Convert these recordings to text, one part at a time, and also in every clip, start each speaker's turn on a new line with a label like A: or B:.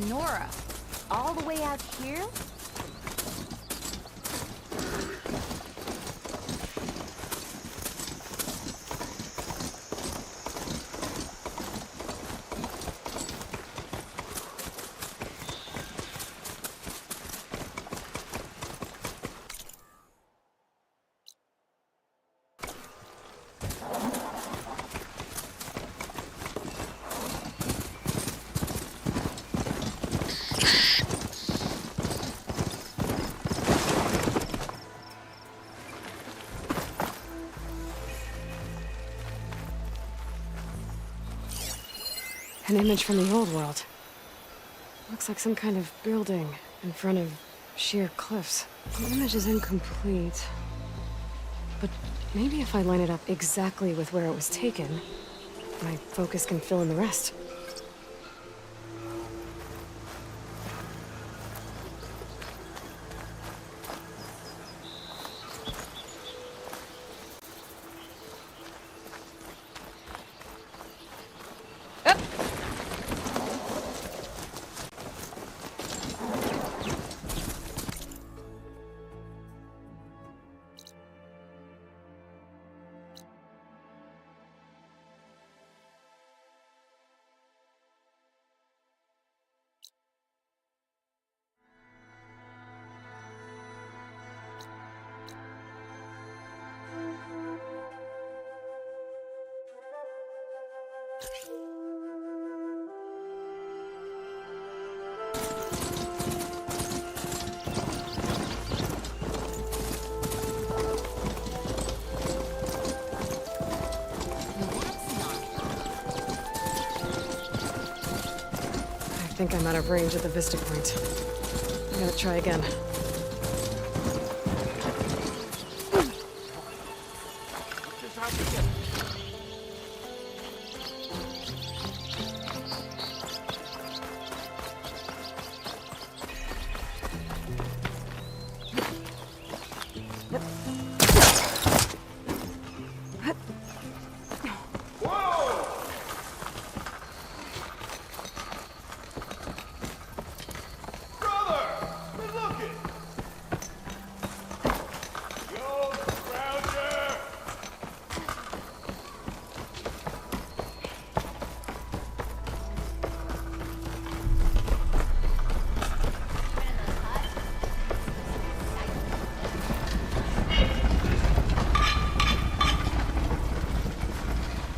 A: Nora. All the way out here?
B: An image from the old world. Looks like some kind of building in front of sheer cliffs. The image is incomplete. But maybe if I line it up exactly with where it was taken, my focus can fill in the rest. I think I'm out of range at the vista point. I gotta try again.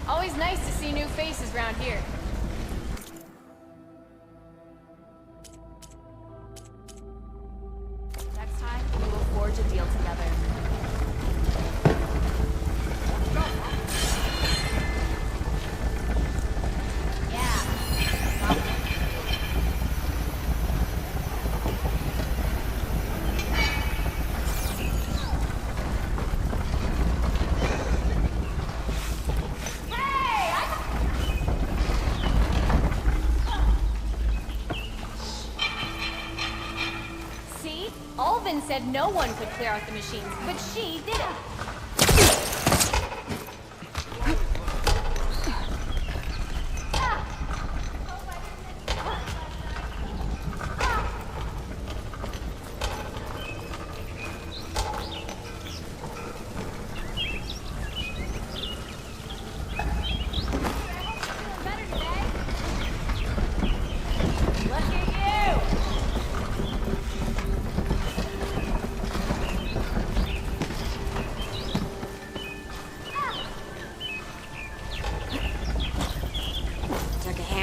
A: Always nice to see new faces around here. Next time, we will forge a deal together. Alvin said no one could clear out the machines, but she did it.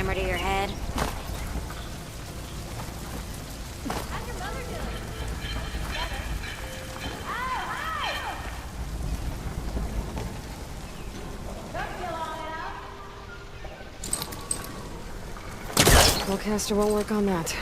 C: To your head.
A: How's your mother doing? Better. Oh, hi! Took you long enough.
B: Spellcaster won't work on that.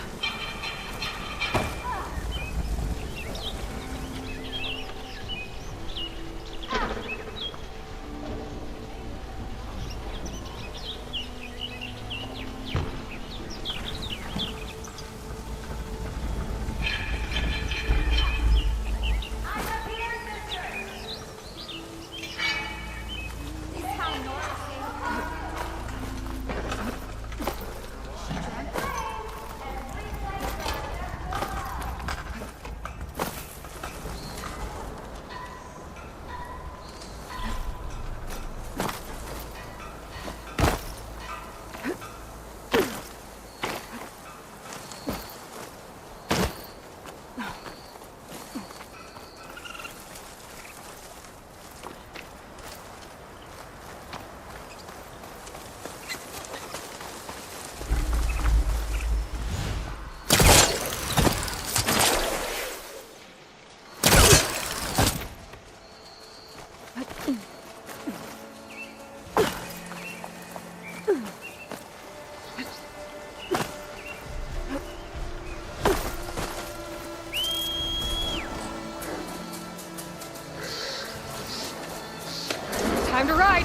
B: Time to ride!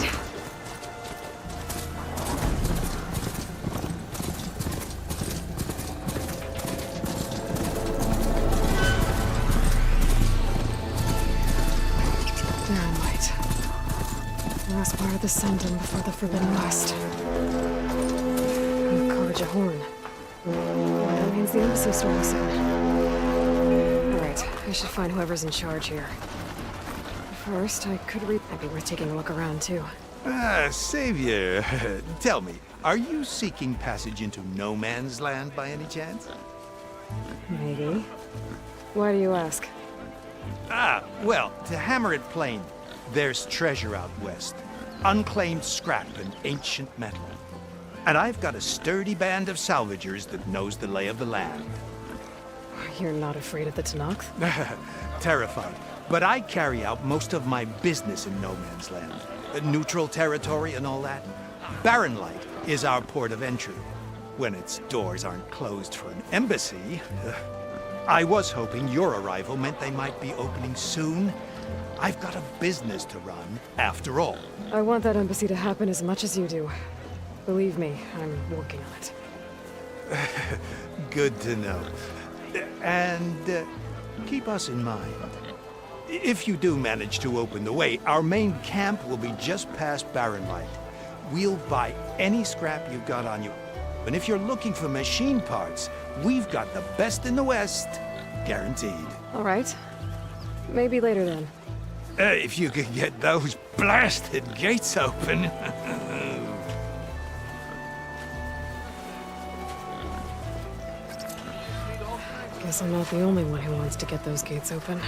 B: Baronlight. Last part of the Sundom before the Forbidden West. And Carja Horn. That means the embassy store was in. Alright, I should find whoever's in charge here. First, I could might be worth taking a look around, too.
C: Savior, tell me, are you seeking passage into no man's land by any chance?
B: Maybe. Why do you ask?
C: Well, to hammer it plain, there's treasure out west. Unclaimed scrap and ancient metal. And I've got a sturdy band of salvagers that knows the lay of the land.
B: You're not afraid of the Tanakh?
C: Terrified. But I carry out most of my business in no man's land. Neutral territory and all that. Baronlight is our port of entry. When its doors aren't closed for an embassy. I was hoping your arrival meant they might be opening soon. I've got a business to run, after all.
B: I want that embassy to happen as much as you do. Believe me, I'm working on it.
C: Good to know. And keep us in mind. If you do manage to open the way, our main camp will be just past Baronlight. We'll buy any scrap you've got on you. And if you're looking for machine parts, we've got the best in the West, guaranteed.
B: All right. Maybe later then.
C: If you could get those blasted gates open.
B: Guess I'm not the only one who wants to get those gates open.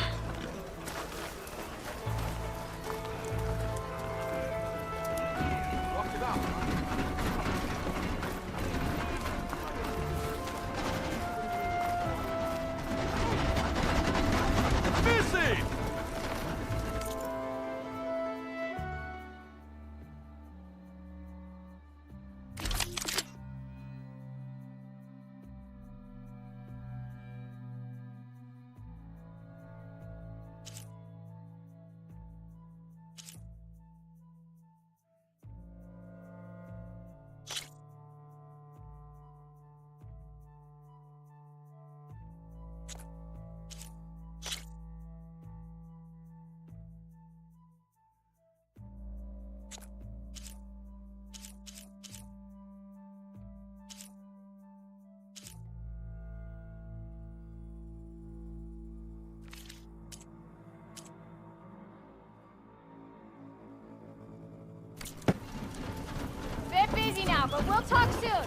A: Busy now, but we'll talk soon.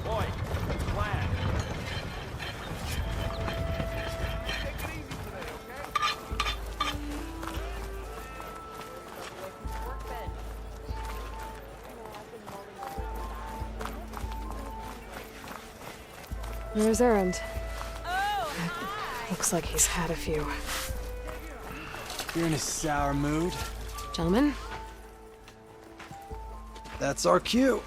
D: Boy, plan.
B: Where's Erend?
A: Oh, hi.
B: Looks like he's had a few.
E: You're in a sour mood.
B: Gentlemen?
E: That's our cue.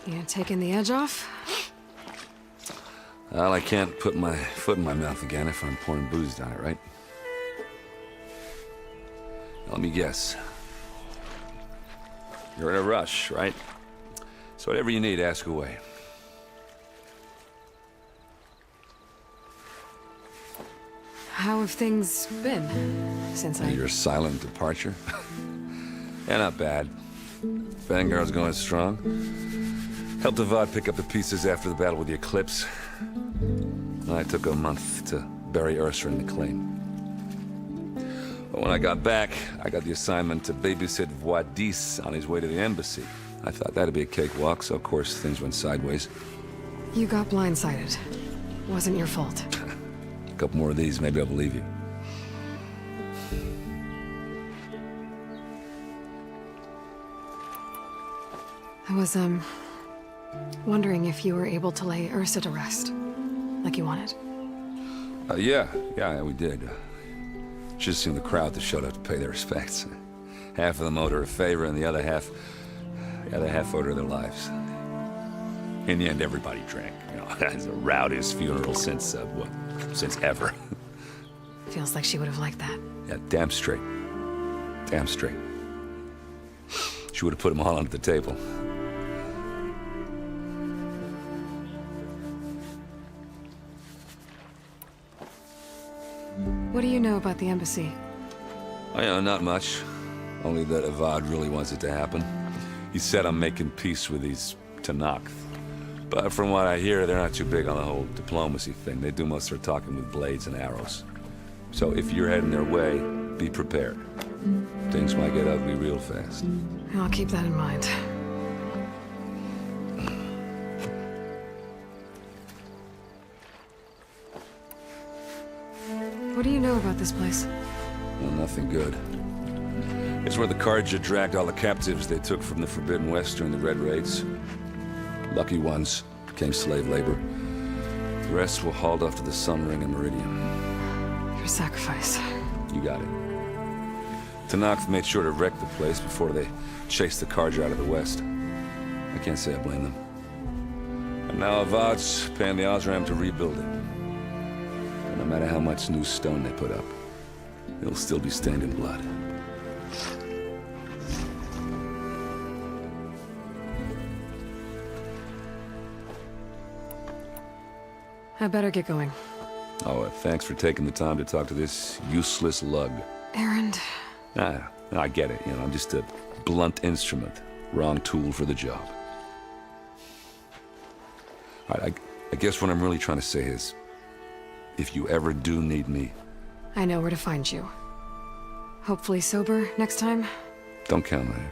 B: You taking the edge off?
F: Well, I can't put my foot in my mouth again if I'm pouring booze down it, right? Now, let me guess. You're in a rush, right? So whatever you need, ask away.
B: How have things been since
F: Your silent departure? Yeah, not bad. Vanguard's going strong. Helped Avad pick up the pieces after the battle with the Eclipse. I took a month to bury Ursa in the claim. But when I got back, I got the assignment to babysit Wadis on his way to the embassy. I thought that'd be a cakewalk, so of course things went sideways.
B: You got blindsided. Wasn't your fault.
F: A couple more of these, maybe I'll believe you.
B: I was, wondering if you were able to lay Ursa to rest, like you wanted.
F: Yeah, we did. Should've seen the crowd that showed up to pay their respects. Half of them owed her a favor, and the other half owed her their lives. In the end, everybody drank. You know, it's the rowdiest funeral since ever.
B: Feels like she would have liked that.
F: Yeah, damn straight. Damn straight. She would have put them all under the table.
B: What do you know about the embassy?
F: Oh, yeah, not much. Only that Avad really wants it to happen. He said I'm making peace with these Tanakh. But from what I hear, they're not too big on the whole diplomacy thing. They do most of their talking with blades and arrows. So if you're heading their way, be prepared. Things might get ugly real fast.
B: I'll keep that in mind. What do you know about this place?
F: Well, nothing good. It's where the Carja dragged all the captives they took from the Forbidden West during the Red Raids. Lucky ones became slave labor. The rest were hauled off to the Sun Ring and Meridian.
B: Your sacrifice.
F: You got it. Tanakh made sure to wreck the place before they chased the Carja out of the West. I can't say I blame them. And now Avad's paying the Osram to rebuild it. And no matter how much new stone they put up, it'll still be stained in blood.
B: I better get going.
F: Oh, thanks for taking the time to talk to this useless lug.
B: Errand.
F: I get it. You know, I'm just a blunt instrument. Wrong tool for the job. All right, I guess what I'm really trying to say is, if you ever do need me...
B: I know where to find you. Hopefully sober next time?
F: Don't count on it.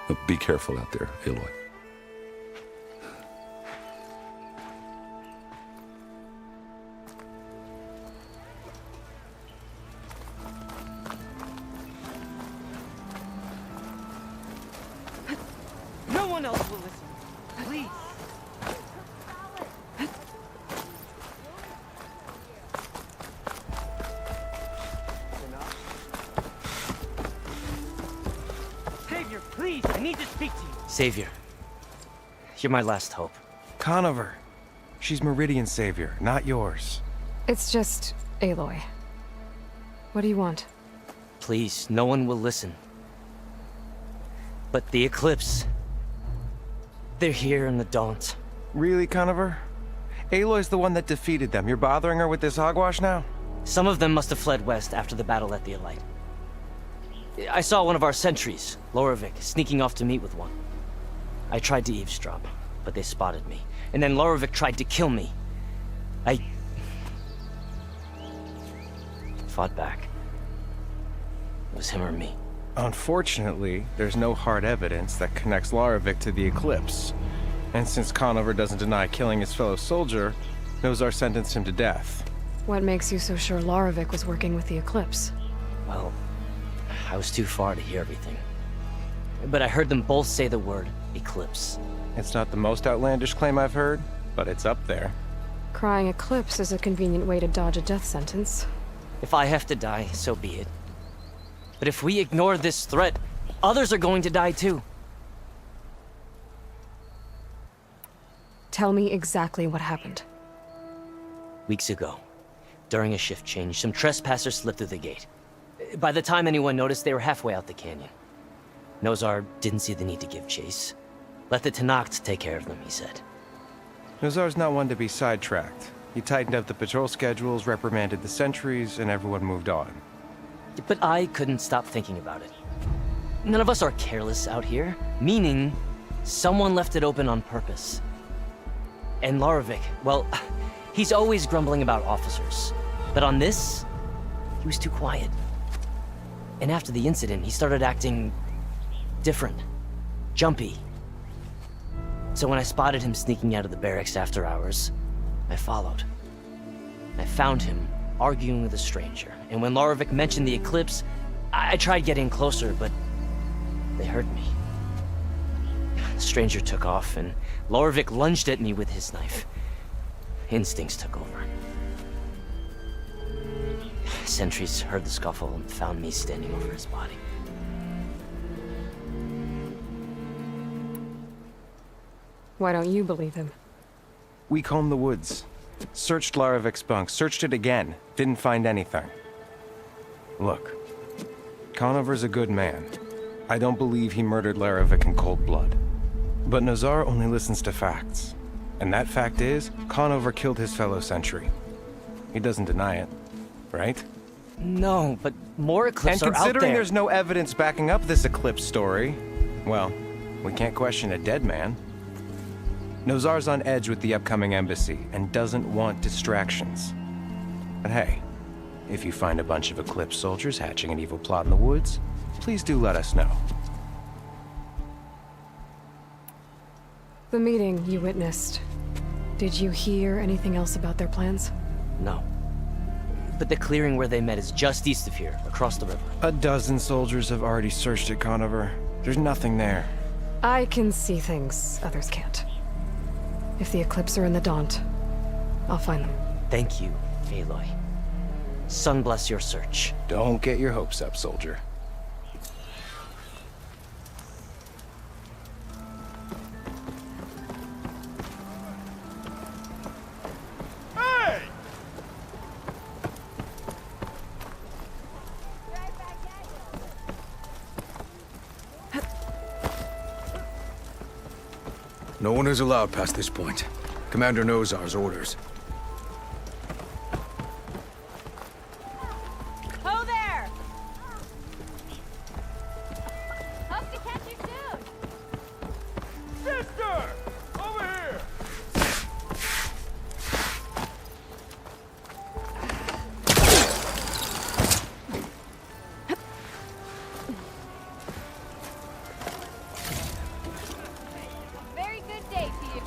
F: But be careful out there, Aloy.
D: No one else will listen. Please. Savior, please, I need to speak to you.
G: Savior, you're my last hope.
E: Conover. She's Meridian's savior, not yours.
B: It's just Aloy. What do you want?
G: Please, no one will listen. But the Eclipse... they're here in the Daunt.
E: Really, Conover? Aloy's the one that defeated them. You're bothering her with this hogwash now?
G: Some of them must have fled west after the battle at the Elite. I saw one of our sentries, Loravik, sneaking off to meet with one. I tried to eavesdrop, but they spotted me. And then Loravik tried to kill me. I... fought back. It was him or me.
E: Unfortunately, there's no hard evidence that connects Loravik to the Eclipse. And since Conover doesn't deny killing his fellow soldier, Nozar sentenced him to death.
B: What makes you so sure Loravik was working with the Eclipse?
G: Well, I was too far to hear everything. But I heard them both say the word Eclipse.
E: It's not the most outlandish claim I've heard, but it's up there.
B: Crying Eclipse is a convenient way to dodge a death sentence.
G: If I have to die, so be it. But if we ignore this threat, others are going to die too.
B: Tell me exactly what happened.
G: Weeks ago, during a shift change, some trespassers slipped through the gate. By the time anyone noticed, they were halfway out the canyon. Nozar didn't see the need to give chase. Let the Tanakh take care of them, he said.
E: Nozar's not one to be sidetracked. He tightened up the patrol schedules, reprimanded the sentries, and everyone moved on.
G: But I couldn't stop thinking about it. None of us are careless out here, meaning someone left it open on purpose. And Loravik, well, he's always grumbling about officers. But on this, he was too quiet. And after the incident, he started acting different, jumpy. So when I spotted him sneaking out of the barracks after hours, I followed. I found him arguing with a stranger. And when Loravik mentioned the Eclipse, I tried getting closer, but they heard me. The stranger took off, and Loravik lunged at me with his knife. Instincts took over. Sentries heard the scuffle and found me standing over his body.
B: Why don't you believe him?
E: We comb the woods. Searched Larovik's bunk, searched it again, didn't find anything. Look, Conover's a good man. I don't believe he murdered Larovik in cold blood. But Nazar only listens to facts. And that fact is, Conover killed his fellow sentry. He doesn't deny it, right?
G: No, but more Eclipse are
E: And
G: out
E: considering
G: there.
E: there's no evidence backing up this Eclipse story, well, we can't question a dead man. Nozar's on edge with the upcoming embassy and doesn't want distractions. But hey, if you find a bunch of Eclipse soldiers hatching an evil plot in the woods, please do let us know.
B: The meeting you witnessed. Did you hear anything else about their plans?
G: No. But the clearing where they met is just east of here, across the river.
E: A dozen soldiers have already searched it, Conover. There's nothing there.
B: I can see things others can't. If the Eclipse are in the Daunt, I'll find them.
G: Thank you, Aloy. Sun bless your search.
E: Don't get your hopes up, soldier.
H: No one is allowed past this point. Commander Nozar's orders.
A: Ho there! Hope to catch you soon!
F: Sister! Over here!
A: Very good day to you.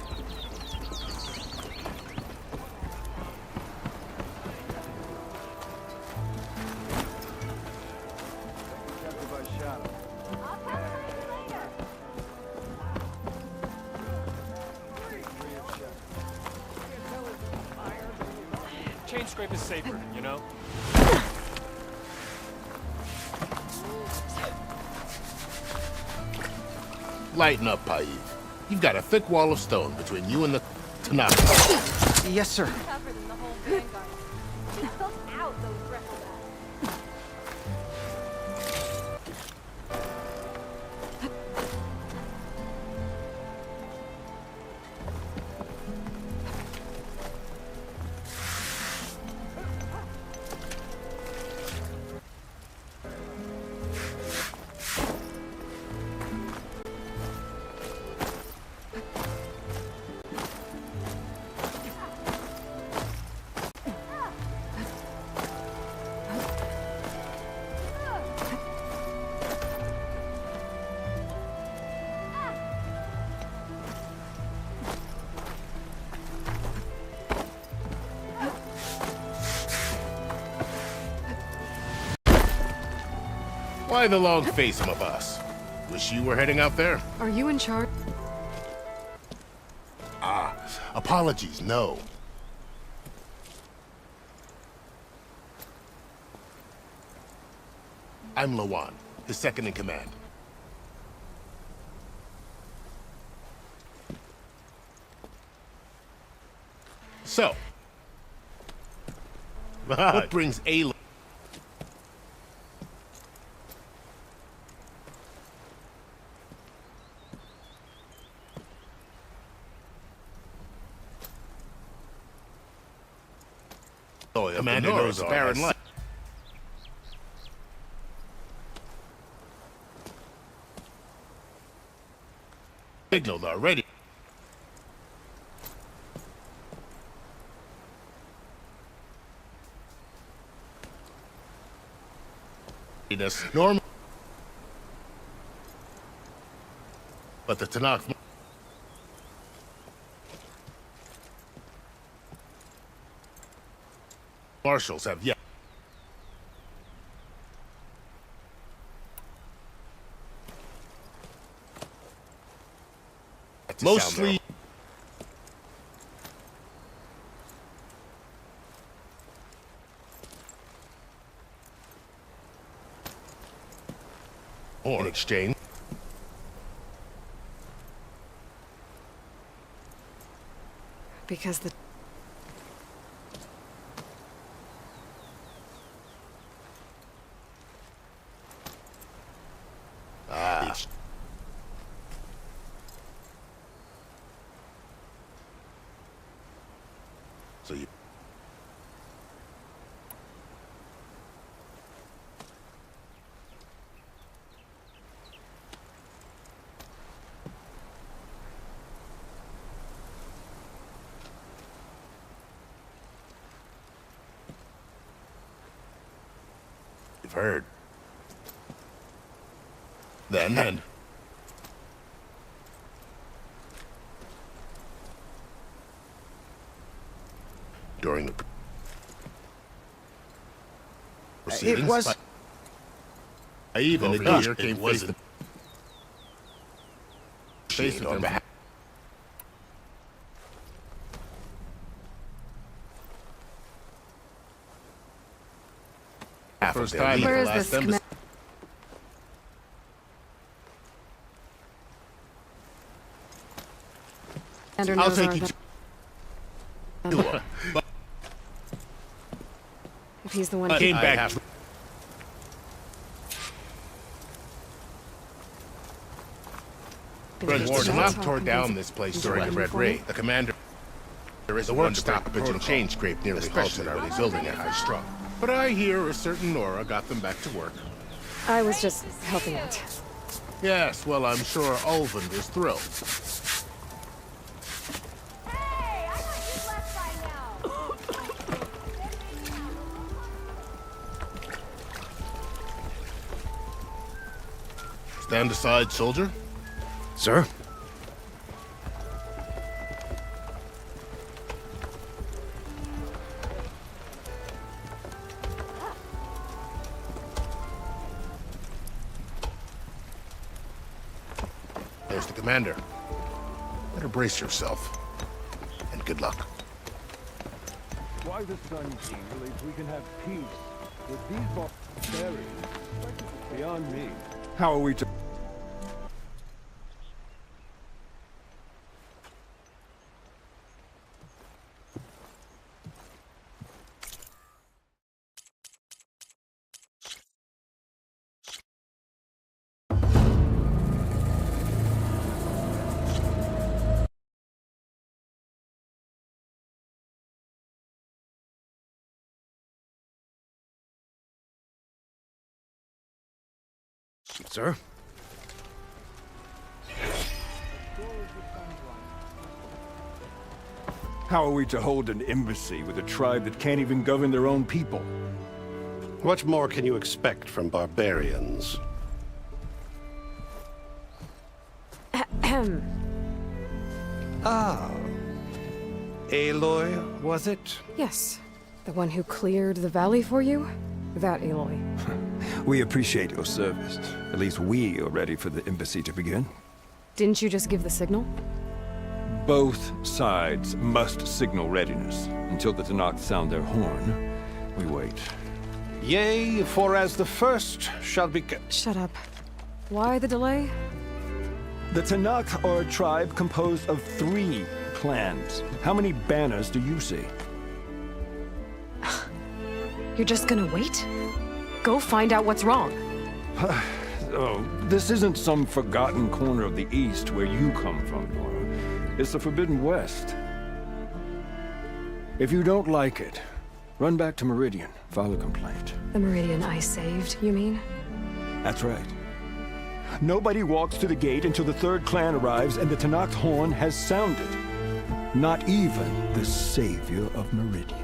A: I'll come find you later.
I: Chain scrape is safer, you know?
J: Lighten up, Paiv. You've got a thick wall of stone between you and the Tanaka.
E: Yes, sir.
A: Tougher than the whole Vanguard. She took out those Recklebacks.
J: Why the long face, my boss? Wish you were heading out there?
B: Are you in charge?
J: Apologies, no. I'm Lawan, his second in command. So, what brings Ayla? Commander knows Baron Light. Signaled already. Normal. But the Tanakh marshals have yet. Mostly. Or in exchange.
B: Because the
J: So you... You've heard. Then. During the proceedings,
C: It was...
J: I even
C: Over
J: here
C: here
J: came face with on behalf. First time,
B: Where is
J: last
B: this
J: embassy.
B: Commander
J: I'll
B: knows
J: take
B: our
J: you
B: va-
J: to but
B: If he's the one
J: came
B: who...
J: back. Red Ward not tore down this place during the Red Raid. The commander... There is a work stoppage and change scrape nearly halted what he's building at high strung. But I hear a certain Nora got them back to work.
B: I was just helping out.
J: Yes, well, I'm sure Ulvund is thrilled.
A: Hey, I thought you left by now.
J: Stand aside, soldier.
H: Sir?
J: There's the commander. Better brace yourself. And good luck.
K: Why the Sun King believes we can have peace with these barbarians is beyond me.
H: How are we to... Sir?
K: How are we to hold an embassy with a tribe that can't even govern their own people?
L: What more can you expect from barbarians?
B: Ahem.
C: Ah. Aloy, was it?
B: Yes. The one who cleared the valley for you? That Aloy.
K: We appreciate your service. At least we are ready for the embassy to begin.
B: Didn't you just give the signal?
K: Both sides must signal readiness. Until the Tanakh sound their horn, we wait.
L: Yea, for as the first shall be...
B: Shut up. Why the delay?
K: The Tanakh are a tribe composed of 3 clans. How many banners do you see?
B: You're just gonna wait? Go find out what's wrong.
K: Oh, this isn't some forgotten corner of the East where you come from, Nora. It's the Forbidden West. If you don't like it, run back to Meridian, file a complaint.
B: The Meridian I saved, you mean?
K: That's right. Nobody walks to the gate until the 3rd clan arrives and the Tanakh's horn has sounded. Not even the savior of Meridian.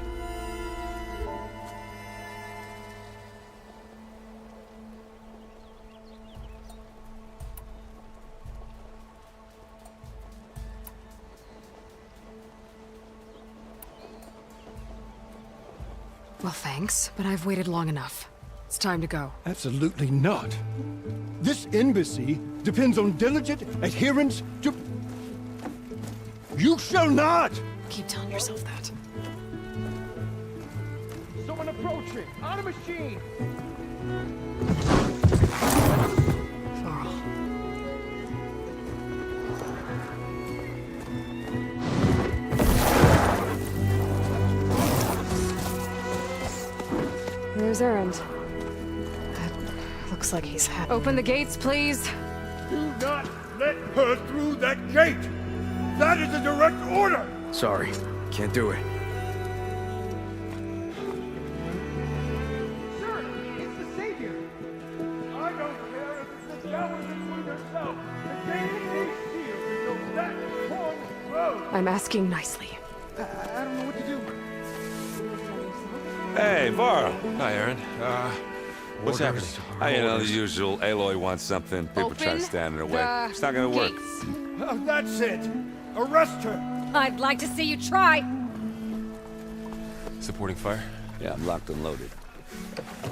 B: Well, thanks, but I've waited long enough. It's time to go.
K: Absolutely not. This embassy depends on diligent adherence to... You shall not!
B: Keep telling yourself that.
K: Someone approaching! On a machine!
B: Varl. There's Erend. Looks like he's Open the gates, please.
K: Do not let her through that gate! That is a direct order!
H: Sorry, can't do it.
B: I'm asking nicely.
J: I don't know what to do.
F: Hey, Varl.
I: Hi, Aaron. What's happening?
F: You know, the usual. Aloy wants something. People try to stand in her way. It's not gonna work.
K: That's it. Arrest her.
A: I'd like to see you try.
I: Supporting fire?
F: Yeah, I'm locked and loaded.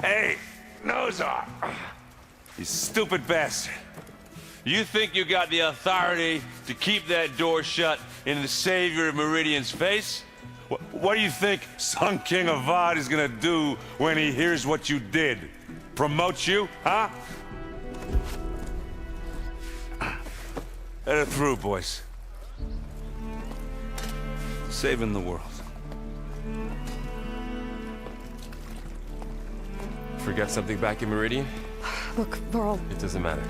F: Hey, Nozar! You stupid bastard. You think you got the authority to keep that door shut in the Savior of Meridian's face? What do you think Sun King Avad is gonna do when he hears what you did? Promote you, huh? Let it through, boys. Saving the world.
I: Forgot something back in Meridian?
B: Look, Varl,
I: It doesn't matter.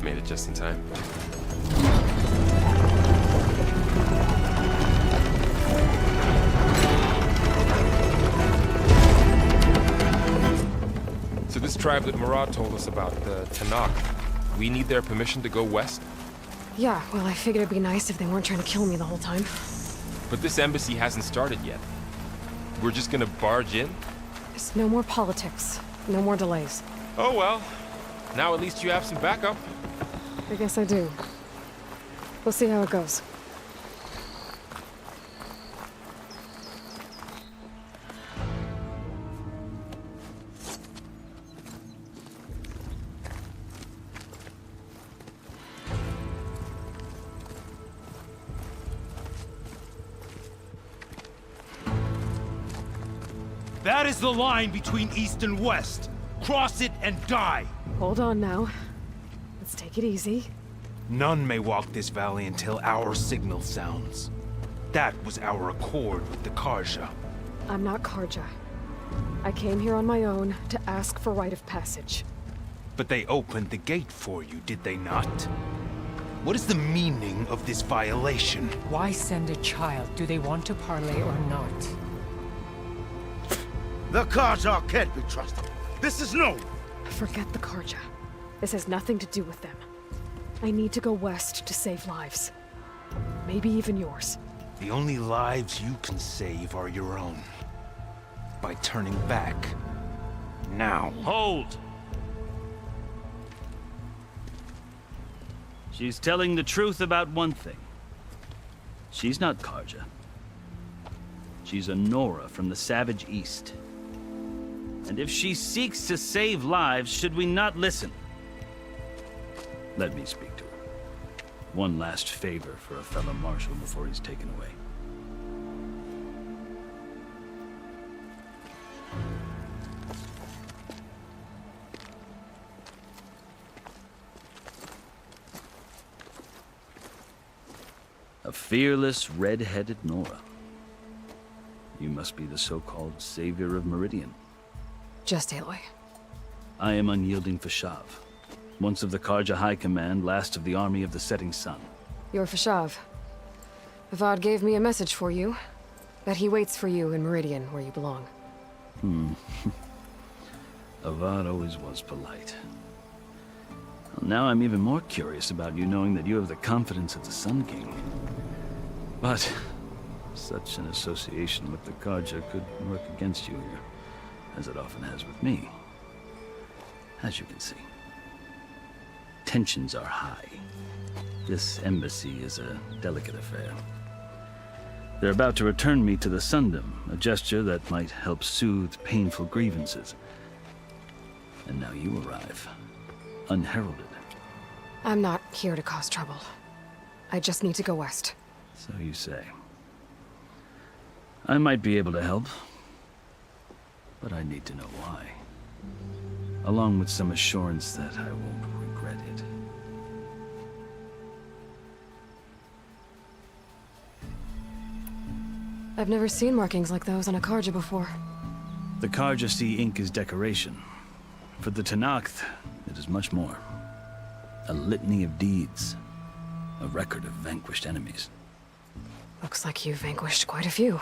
I: Made it just in time. So this tribe that Murad told us about, the Tanakh, we need their permission to go west?
B: yeah, well, I figured it'd be nice if they weren't trying to kill me the whole time.
I: But this embassy hasn't started yet. We're just gonna barge in?
B: There's no more politics. No more delays.
I: Oh well. Now at least you have some backup.
B: I guess I do. We'll see how it goes.
C: That is the line between East and West. Cross it and die.
B: Hold on now. Let's take it easy.
C: None may walk this valley until our signal sounds. That was our accord with the Karja.
B: I'm not Karja. I came here on my own to ask for rite of passage.
C: But they opened the gate for you, did they not? What is the meaning of this violation?
M: Why send a child? Do they want to parley or not?
J: The Karja can't be trusted. This is known.
B: Forget the Karja. This has nothing to do with them. I need to go west to save lives. Maybe even yours.
C: The only lives you can save are your own. By turning back. Now.
N: Hold! She's telling the truth about one thing. She's not Karja. She's a Nora from the Savage East. And if she seeks to save lives, should we not listen? Let me speak to her. One last favor for a fellow marshal before he's taken away. A fearless, red-headed Nora. You must be the so-called Savior of Meridian.
B: Just Aloy.
N: I am Unyielding Fashav, once of the Karja High Command, last of the Army of the Setting Sun.
B: You're Fashav. Avad gave me a message for you. That he waits for you in Meridian, where you belong.
N: Avad always was polite. Well, now I'm even more curious about you knowing that you have the confidence of the Sun King. But such an association with the Karja could work against you here, as it often has with me. As you can see, tensions are high. This embassy is a delicate affair. They're about to return me to the Sundom, a gesture that might help soothe painful grievances. And now you arrive, unheralded.
B: I'm not here to cause trouble. I just need to go west.
N: So you say. I might be able to help, but I need to know why. Along with some assurance that I won't regret it.
B: I've never seen markings like those on a Karja before.
N: The Karja see ink as decoration. For the Tanakh, it is much more. A litany of deeds. A record of vanquished enemies.
B: Looks like you vanquished quite a few.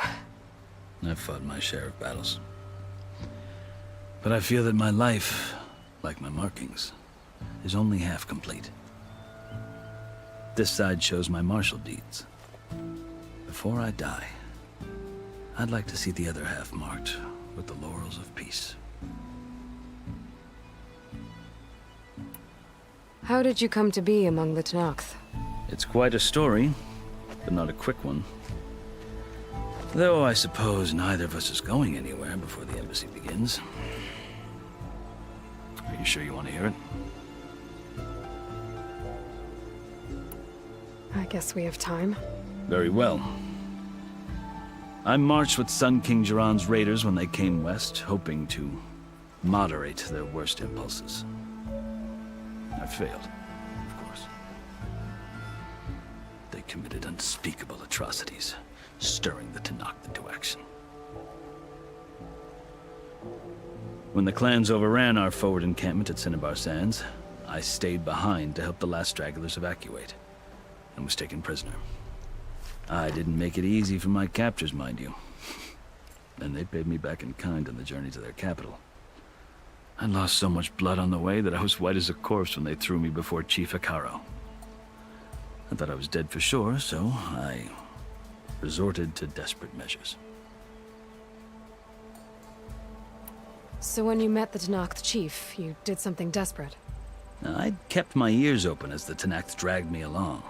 N: I've fought my share of battles. But I feel that my life, like my markings, is only half complete. This side shows my martial deeds. before I die, I'd like to see the other half marked with the laurels of peace.
B: How did you come to be among the Tenakth?
N: It's quite a story, but not a quick one. Though I suppose neither of us is going anywhere before the embassy begins. Are you sure you want to hear it?
B: I guess we have time.
N: Very well. I marched with Sun King Jiran's raiders when they came west, hoping to moderate their worst impulses. I failed, of course. They committed unspeakable atrocities, stirring the Tenakth into action. When the clans overran our forward encampment at Cinnabar Sands, I stayed behind to help the last stragglers evacuate, and was taken prisoner. I didn't make it easy for my captors, mind you. And they paid me back in kind on the journey to their capital. I lost so much blood on the way that I was white as a corpse when they threw me before Chief Hekaro. I thought I was dead for sure, so I resorted to desperate measures.
B: So when you met the Tenakth chief, you did something desperate?
N: I'd kept my ears open as the Tenakth dragged me along,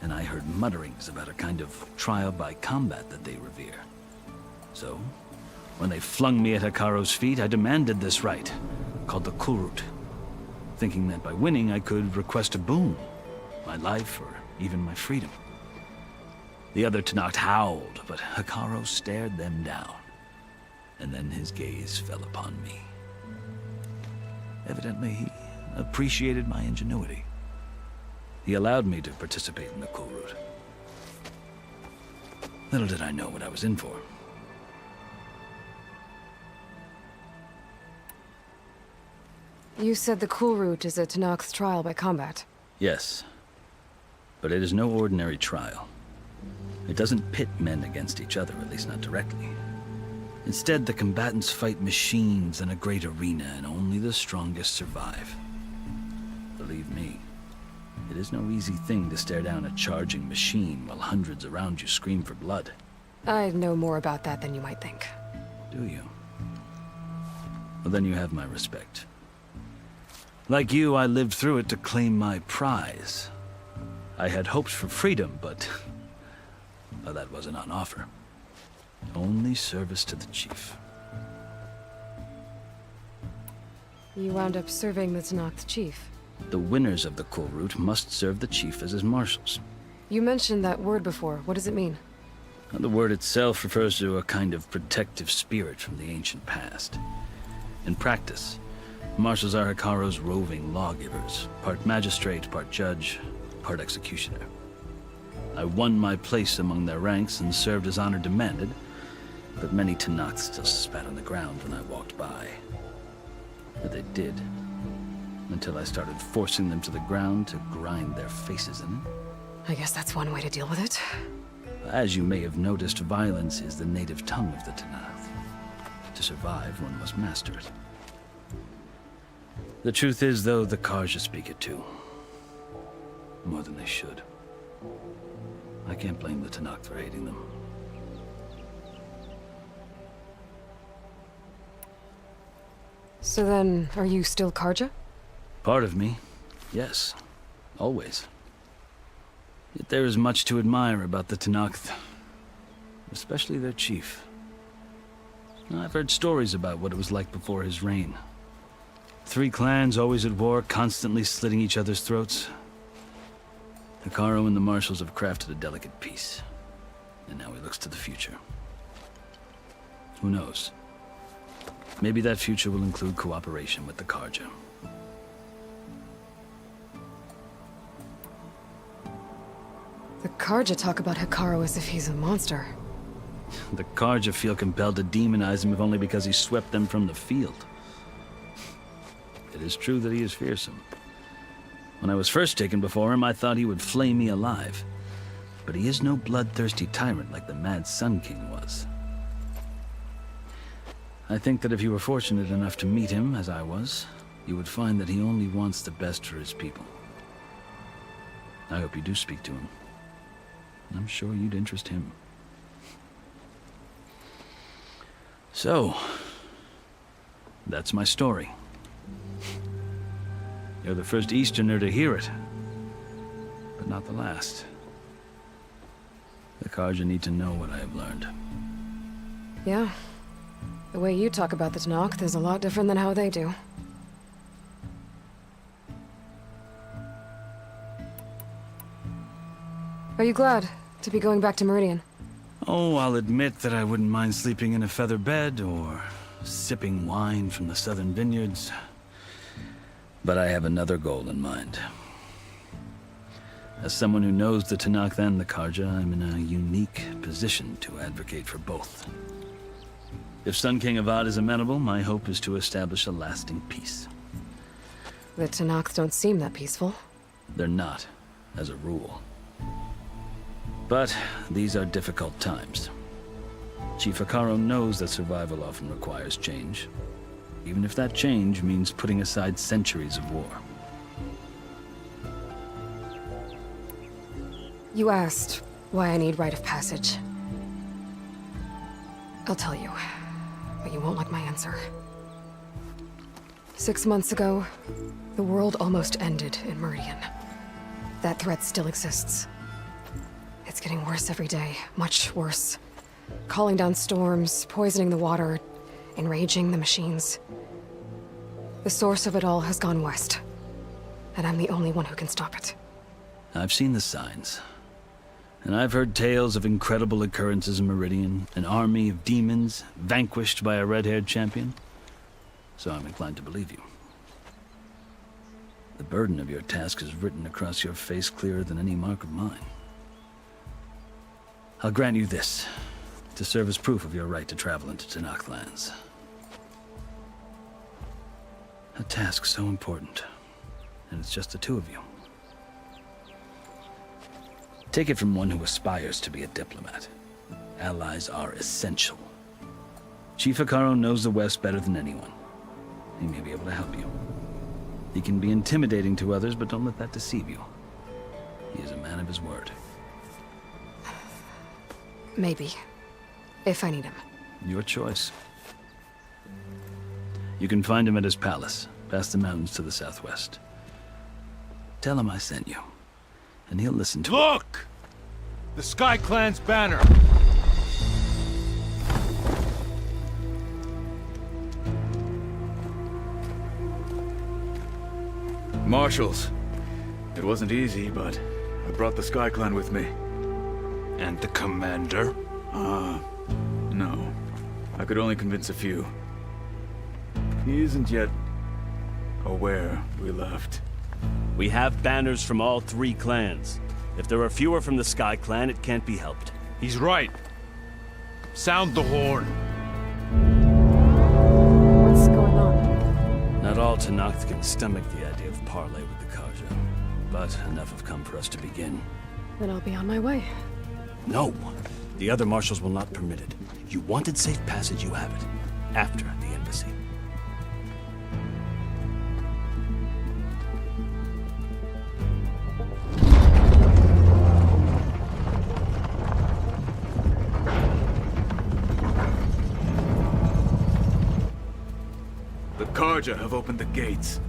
N: and I heard mutterings about a kind of trial by combat that they revere. So, when they flung me at Hekaro's feet, I demanded this right, called the Kulrut, thinking that by winning I could request a boon, my life or even my freedom. The other Tenakth howled, but Hekaro stared them down, and then his gaze fell upon me. Evidently, he appreciated my ingenuity. He allowed me to participate in the Kulrut. Little did I know what I was in for.
B: You said the Kulrut is a Tenakth trial by combat.
N: Yes, but it is no ordinary trial. It doesn't pit men against each other, at least not directly. Instead, the combatants fight machines in a great arena, and only the strongest survive. Believe me, it is no easy thing to stare down a charging machine while hundreds around you scream for blood.
B: I know more about that than you might think.
N: Do you? Well, then you have my respect. Like you, I lived through it to claim my prize. I had hopes for freedom, but well, that wasn't on offer. Only service to the chief.
B: You wound up serving the Tenakth chief.
N: The winners of the Kulrut must serve the chief as his marshals.
B: You mentioned that word before. What does it mean?
N: The word itself refers to a kind of protective spirit from the ancient past. In practice, marshals are Hekaro's roving lawgivers, part magistrate, part judge, part executioner. I won my place among their ranks and served as honor demanded, but many Tenakth still spat on the ground when I walked by. But they did, until I started forcing them to the ground to grind their faces in it.
B: I guess that's one way to deal with it.
N: As you may have noticed, violence is the native tongue of the Tenakth. To survive, one must master it. The truth is, though, the Karja speak it too. More than they should. I can't blame the Tenakth for hating them.
B: So then, are you still Karja?
N: Part of me, yes. Always. Yet there is much to admire about the Tenakth. Especially their chief. I've heard stories about what it was like before his reign. 3 clans always at war, constantly slitting each other's throats. Hekaro and the marshals have crafted a delicate peace. And now he looks to the future. Who knows? Maybe that future will include cooperation with the Karja.
B: The Karja talk about Hekaro as if he's a monster.
N: The Karja feel compelled to demonize him if only because he swept them from the field. It is true that he is fearsome. When I was first taken before him, I thought he would flay me alive. But he is no bloodthirsty tyrant like the Mad Sun King was. I think that if you were fortunate enough to meet him, as I was, you would find that he only wants the best for his people. I hope you do speak to him. I'm sure you'd interest him. So, that's my story. You're the first Easterner to hear it, but not the last. The Karja need to know what I have learned.
B: Yeah. The way you talk about the Tanakh is a lot different than how they do. Are you glad to be going back to Meridian?
N: Oh, I'll admit that I wouldn't mind sleeping in a feather bed or sipping wine from the southern vineyards. But I have another goal in mind. As someone who knows the Tanakh and the Karja, I'm in a unique position to advocate for both. If Sun King Avad is amenable, my hope is to establish a lasting peace.
B: The Tanakh don't seem that peaceful.
N: They're not, as a rule. But these are difficult times. Chief Akaro knows that survival often requires change, even if that change means putting aside centuries of war.
B: You asked why I need rite of passage. I'll tell you, but you won't like my answer. 6 months ago, the world almost ended in Meridian. That threat still exists. It's getting worse every day, much worse. Calling down storms, poisoning the water, enraging the machines. The source of it all has gone west, and I'm the only one who can stop it.
N: I've seen the signs. And I've heard tales of incredible occurrences in Meridian, an army of demons vanquished by a red-haired champion. So I'm inclined to believe you. The burden of your task is written across your face clearer than any mark of mine. I'll grant you this, to serve as proof of your right to travel into Tanakh lands. A task so important, and it's just the two of you. Take it from one who aspires to be a diplomat. Allies are essential. Chief Akaro knows the West better than anyone. He may be able to help you. He can be intimidating to others, but don't let that deceive you. He is a man of his word.
B: Maybe. If I need him.
N: Your choice. You can find him at his palace, past the mountains to the southwest. Tell him I sent you, and he'll listen to it.
C: Look! The Sky Clan's banner!
O: Marshals. It wasn't easy, but I brought the Sky Clan with me.
C: And the commander?
O: No. I could only convince a few. He isn't yet aware we left.
P: We have banners from all 3 clans. If there are fewer from the Sky Clan, it can't be helped.
C: He's right. Sound the horn.
B: What's going on?
N: Not all Tanakh can stomach the idea of parley with the Karja, but enough have come for us to begin.
B: Then I'll be on my way.
P: No. The other marshals will not permit it. You wanted safe passage, you have it. After the embassy.
O: The Karja have opened the gates.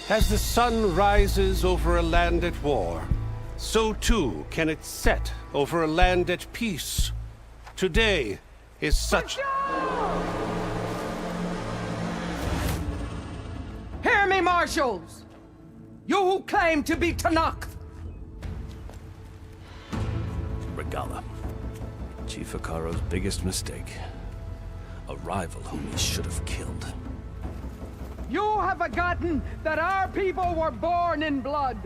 L: As the sun rises over a land at war, so too can it set over a land at peace. Today is such...
Q: Hear me, marshals! You who claim to be Tanakh!
P: Regala. Chief Akaro's biggest mistake. A rival whom he should have killed.
Q: You have forgotten that our people were born in blood.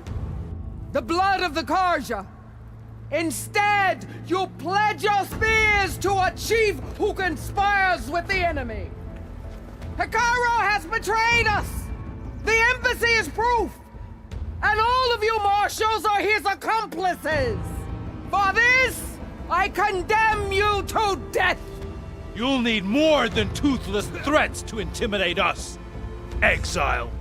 Q: The blood of the Karja. Instead, you pledge your spears to a chief who conspires with the enemy. Akaro has betrayed us! The embassy Prophecy is proof! And all of you marshals are his accomplices! For this, I condemn you to death!
P: You'll need more than toothless threats to intimidate us, exile.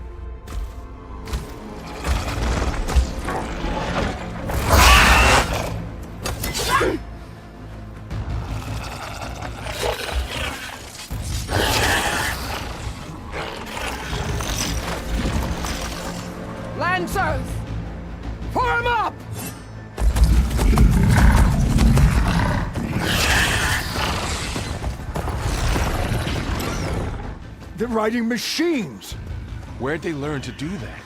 Q: Lancers! Form up!
K: They're riding machines!
I: Where'd they learn to do that?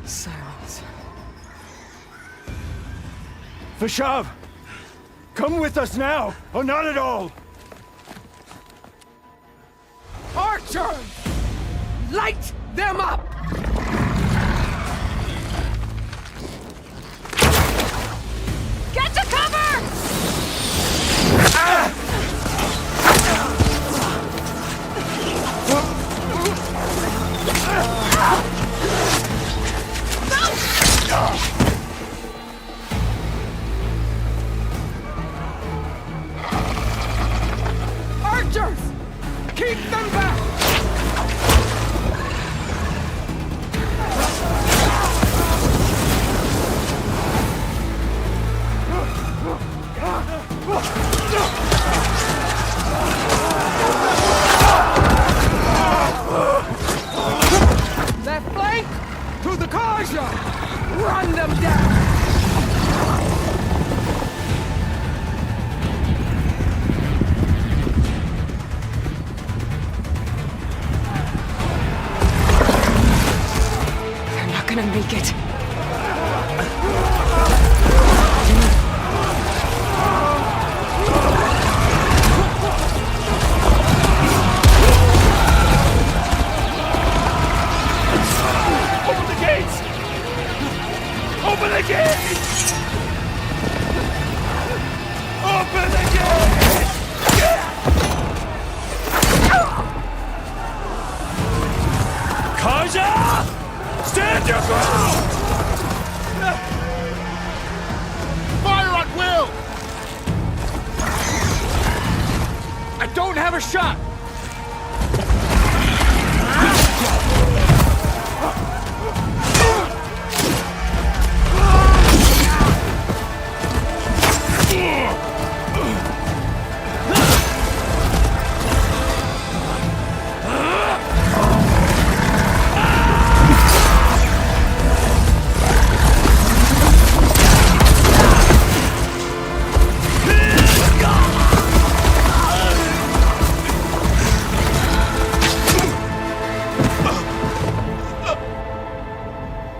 B: Silence.
K: Vashav! Come with us now, or not at all!
Q: Archers! Light them up!
A: Get to cover!
Q: Archers! Keep them back! Left flank! To the Karja! Run them down!
B: They're not gonna make it.
P: Open the gates! Open the gates! Open the gates! Kaja! Stand your ground!
J: Fire at will!
P: I don't have a shot!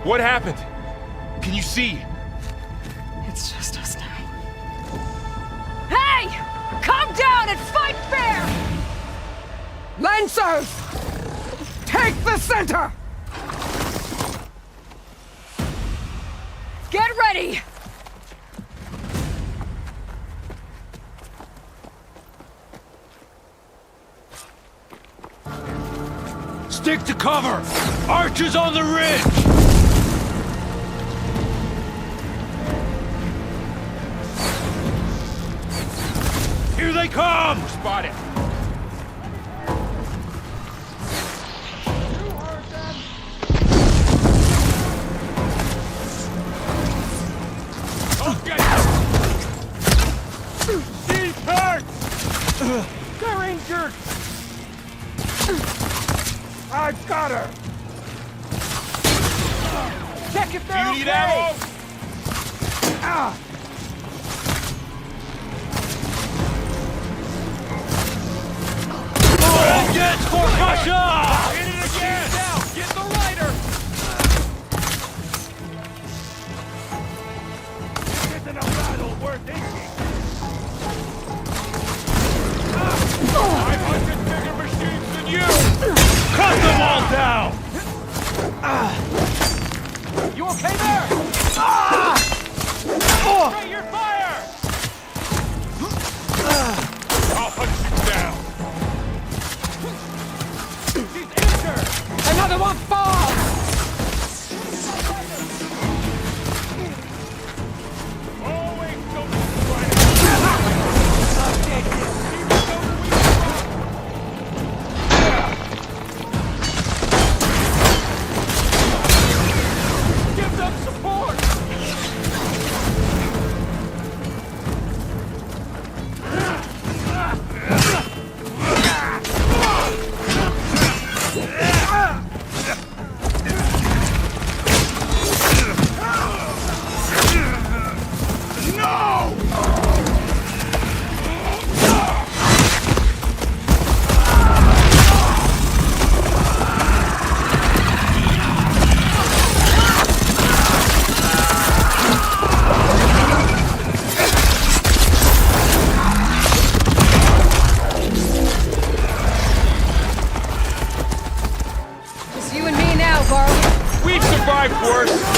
P: What happened? Can you see?
B: It's just us now.
A: Hey! Calm down and fight fair!
Q: Lancers! Take the center!
A: Get ready!
P: Stick to cover! Archers on the ridge! Here they come! Spot it! Okay! She's hurt! They're injured!
K: I've got her!
Q: Check if they're
P: Do you need
Q: okay!
P: ammo?
K: Ah!
P: Vengeance for Russia! Hit it again! Down! Get the rider! This isn't a battle worth thinking! 500 bigger machines than you! Cut them all down! You okay there? Straight your fire! I'll hunt you down! She's injured!
Q: Another one fall!
I: We've survived worse.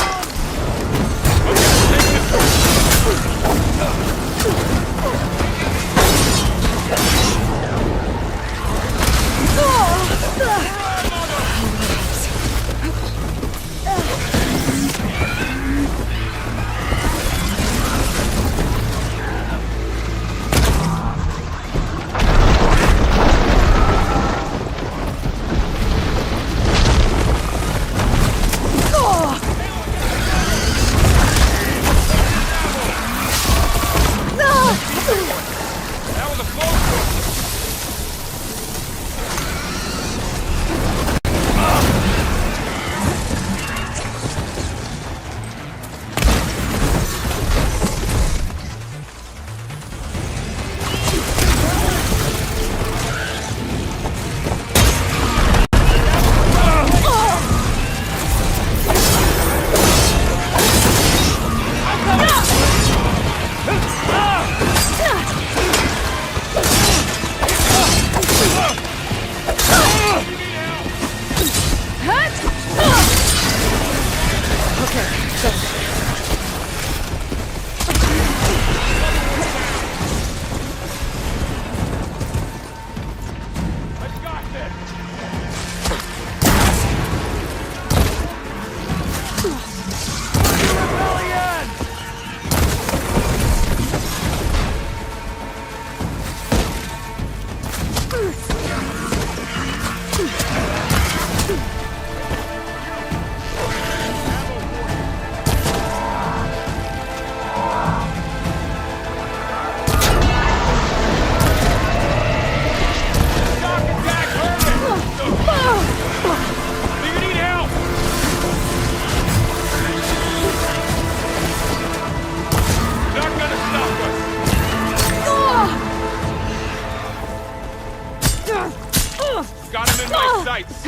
I: Got him in my sights.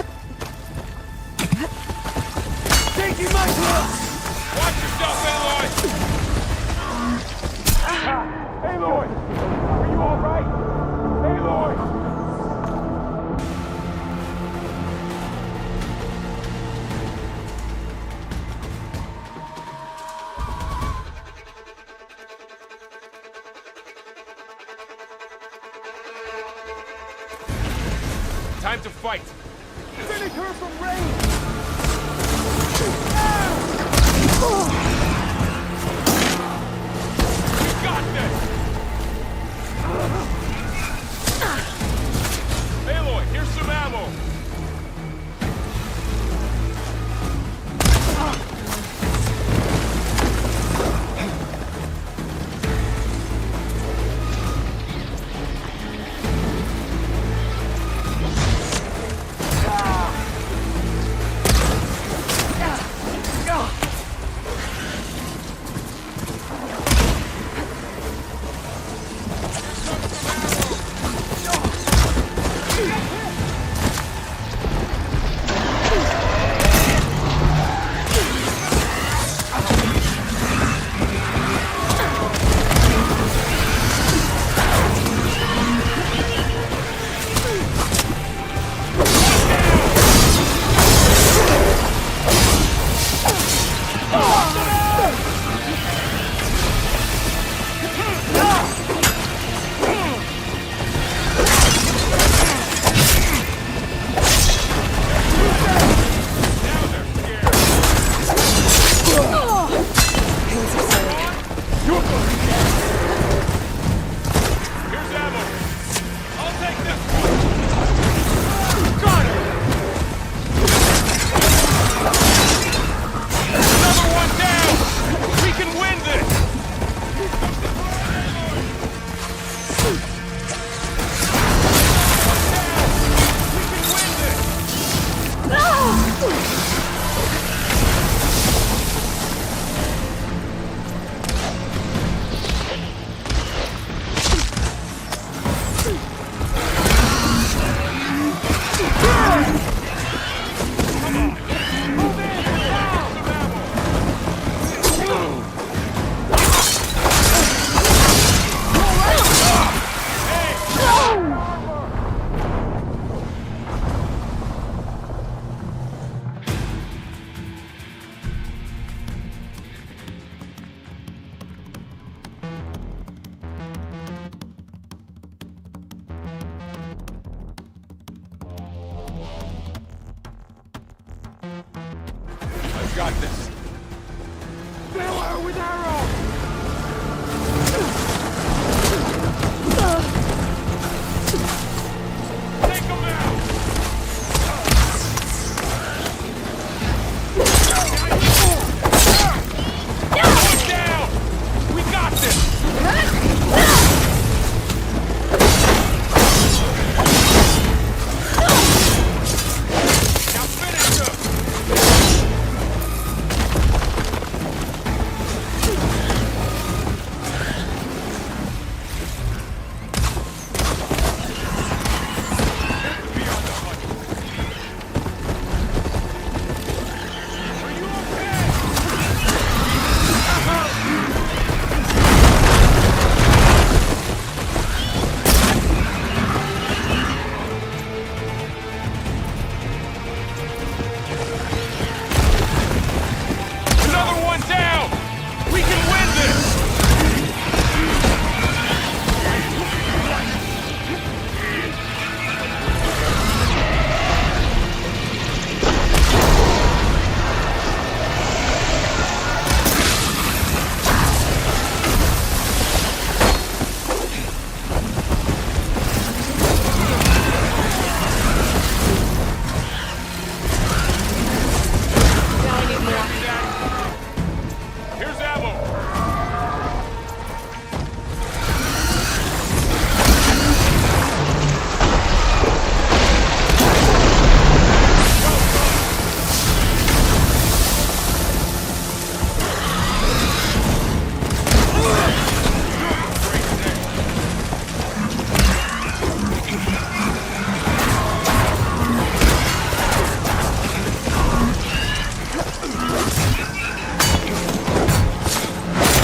I: Taking my blood. Watch yourself, Aloy. Aloy, are you all right? Aloy. Time to fight! Finish her from range! You got this! Aloy, here's some ammo! I've got this.
Q: Fill her with arrows!
I: Take him out! One down! We got this! Now finish him! Another one down! We can win this! Here's ammo!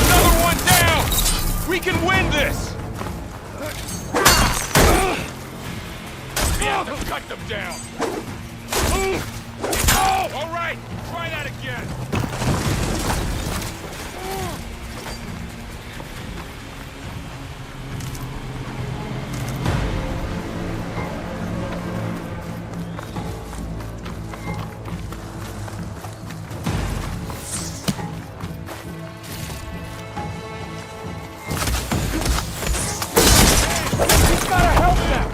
I: Another one down! We can win this! We have to cut them down! Oh! All right! Try that again! We gotta help them!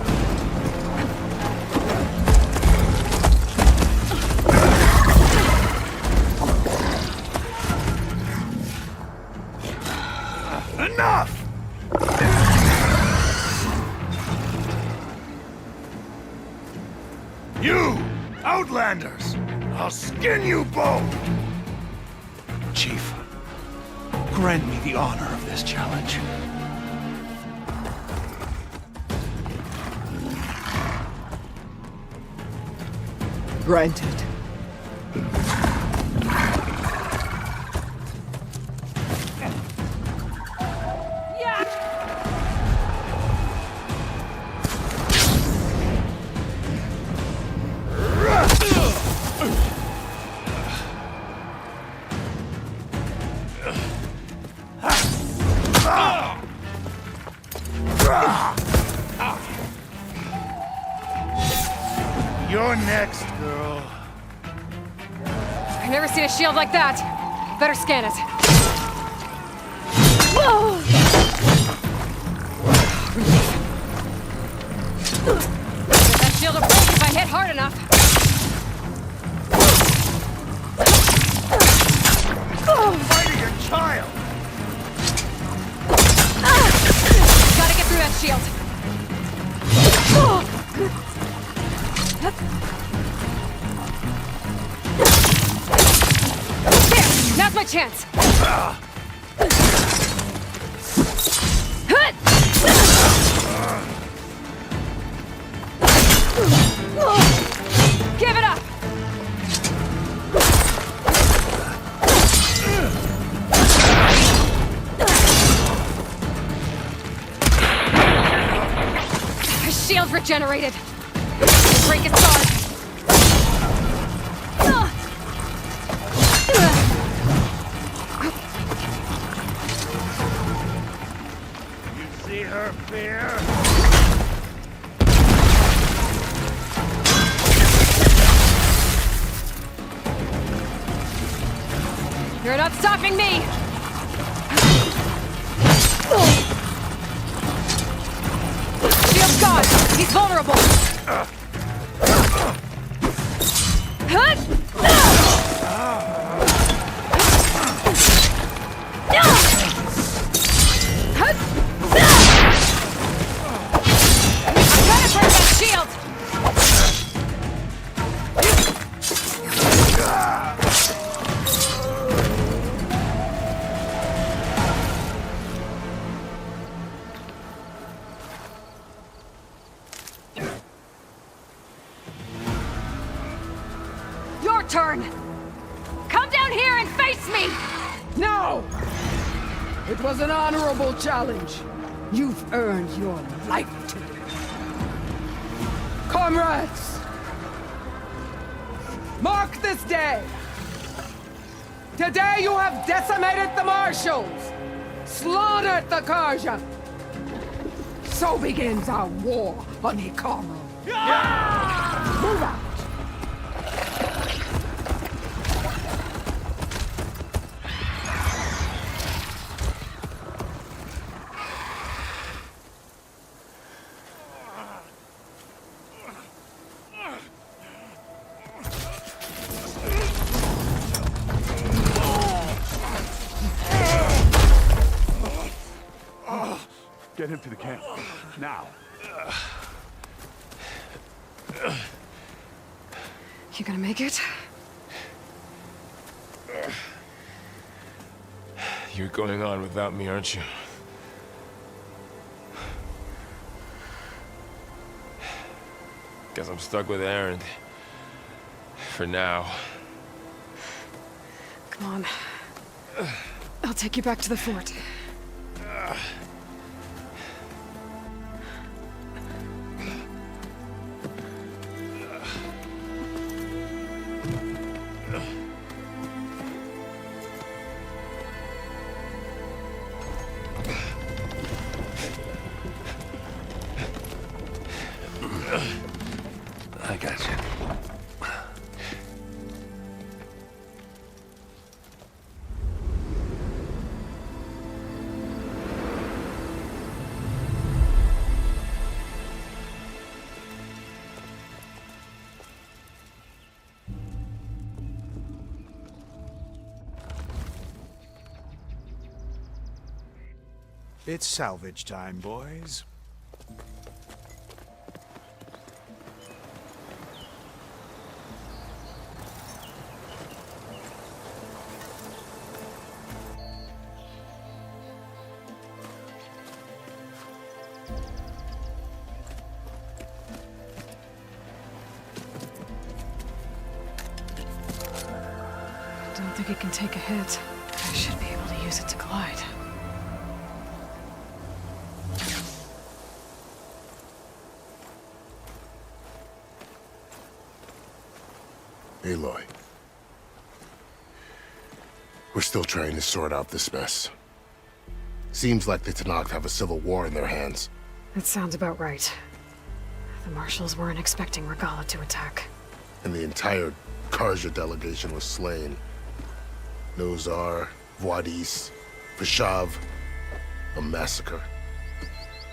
K: Enough! You, Outlanders! I'll skin you both! Chief, grant me the honor of this challenge.
Q: Granted.
K: You're next, girl.
B: I've never seen a shield like that. Better scan it. Whoa! Get that shield will break if I hit hard enough.
K: Fighting a child!
B: Gotta get through that shield. There! Now's my chance! Give it up! His shield's regenerated. Break its guard.
K: You see her fear?
B: You're not stopping me! Shield's gone! He's vulnerable!
A: Your turn! Come down here and face me!
Q: No! It was an honorable challenge. You've earned your life today. Comrades! Mark this day! Today you have decimated the Marshals! Slaughtered the Karja! So begins our war on Hikaru. Move out!
K: Get him to the camp. Now.
B: You gonna make it?
I: You're going on without me, aren't you? Guess I'm stuck with Erend. For now.
B: Come on. I'll take you back to the fort.
P: I got you.
C: It's salvage time, boys.
B: I don't think it can take a hit. I should be able to use it to glide.
J: Aloy. We're still trying to sort out this mess. Seems like the Tenakth have a civil war in their hands.
B: That sounds about right. The Marshals weren't expecting Regala to attack.
J: And the entire Karja delegation was slain. Nozar, Vuadis, Vishav. A massacre.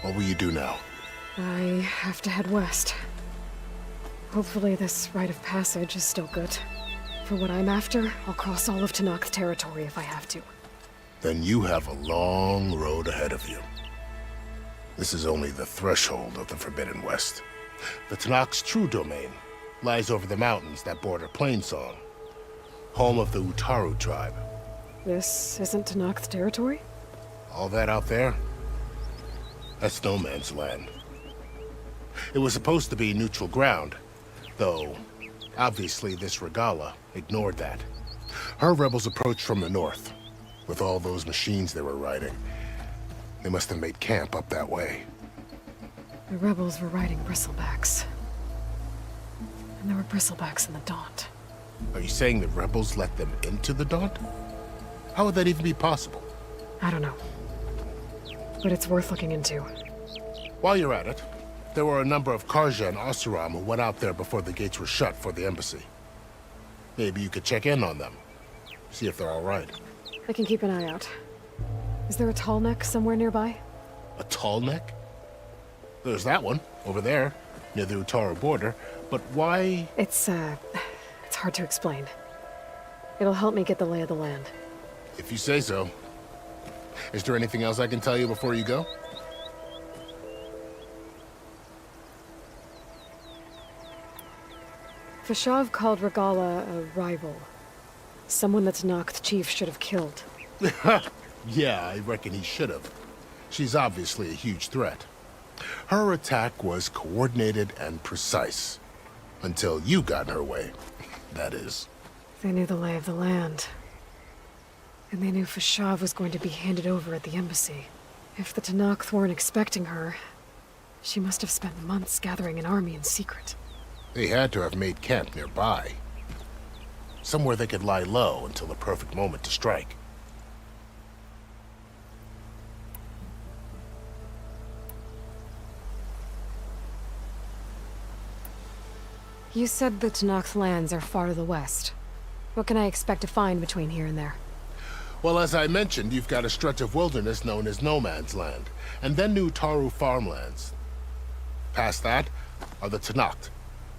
J: What will you do now?
B: I have to head west. Hopefully this rite of passage is still good. For what I'm after, I'll cross all of Tenakth territory if I have to.
J: Then you have a long road ahead of you. This is only the threshold of the Forbidden West. The Tenakth's true domain lies over the mountains that border Plainsong, home of the Utaru tribe.
B: This isn't Tenakth territory?
J: All that out there? That's no man's land. It was supposed to be neutral ground, though obviously this Regala ignored that. Her rebels approached from the north, with all those machines they were riding. They must have made camp up that way.
B: The rebels were riding bristlebacks. And there were bristlebacks in the Daunt.
J: Are you saying the rebels let them into the Daunt? How would that even be possible?
B: I don't know. But it's worth looking into.
J: While you're at it, there were a number of Karja and Oseram who went out there before the gates were shut for the embassy. Maybe you could check in on them. See if they're all right.
B: I can keep an eye out. Is there a tall neck somewhere nearby?
J: A tall neck? There's that one, over there, near the Utaru border. But why?
B: It's hard to explain. It'll help me get the lay of the land.
J: If you say so. Is there anything else I can tell you before you go?
B: Fashav called Regala a rival. Someone that Tanakh chief should have killed.
J: Yeah, I reckon he should have. She's obviously a huge threat. Her attack was coordinated and precise. Until you got in her way, that is.
B: They knew the lay of the land. And they knew Fashav was going to be handed over at the embassy. If the Tanakh weren't expecting her, she must have spent months gathering an army in secret.
J: They had to have made camp nearby. Somewhere they could lie low until the perfect moment to strike.
B: You said the Tanakh lands are far to the west. What can I expect to find between here and there?
J: Well, as I mentioned, you've got a stretch of wilderness known as No Man's Land, and then New Taru farmlands. Past that are the Tanakh.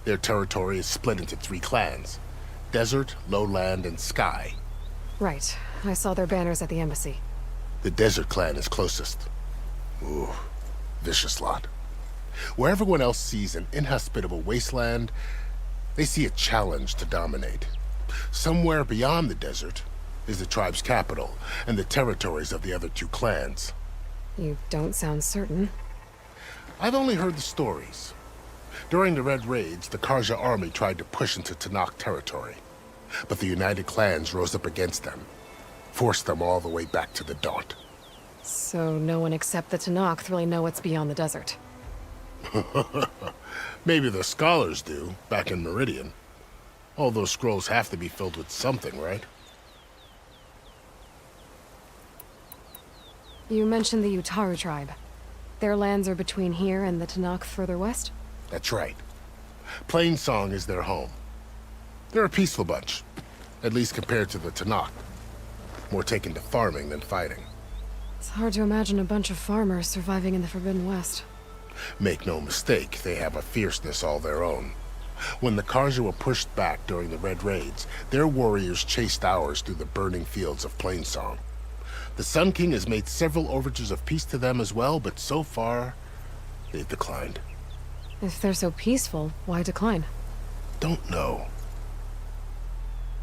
J: Their territory is split into 3 clans: Desert, Lowland, and Sky.
B: Right. I saw their banners at the embassy.
J: The Desert clan is closest. Ooh, vicious lot. Where everyone else sees an inhospitable wasteland, they see a challenge to dominate. Somewhere beyond the desert is the tribe's capital and the territories of the other 2 clans.
B: You don't sound certain.
J: I've only heard the stories. During the Red Raids, the Karja army tried to push into Tanakh territory, but the United Clans rose up against them, forced them all the way back to the Daunt.
B: So no one except the Tanakh really know what's beyond the desert.
J: Maybe the scholars do, back in Meridian. All those scrolls have to be filled with something, right?
B: You mentioned the Utaru tribe. Their lands are between here and the Tanakh further west?
J: That's right. Plainsong is their home. They're a peaceful bunch, at least compared to the Tanakh. More taken to farming than fighting.
B: It's hard to imagine a bunch of farmers surviving in the Forbidden West.
J: Make no mistake, they have a fierceness all their own. When the Karja were pushed back during the Red Raids, their warriors chased ours through the burning fields of Plainsong. The Sun King has made several overtures of peace to them as well, but so far, they've declined.
B: If they're so peaceful, why decline?
J: Don't know.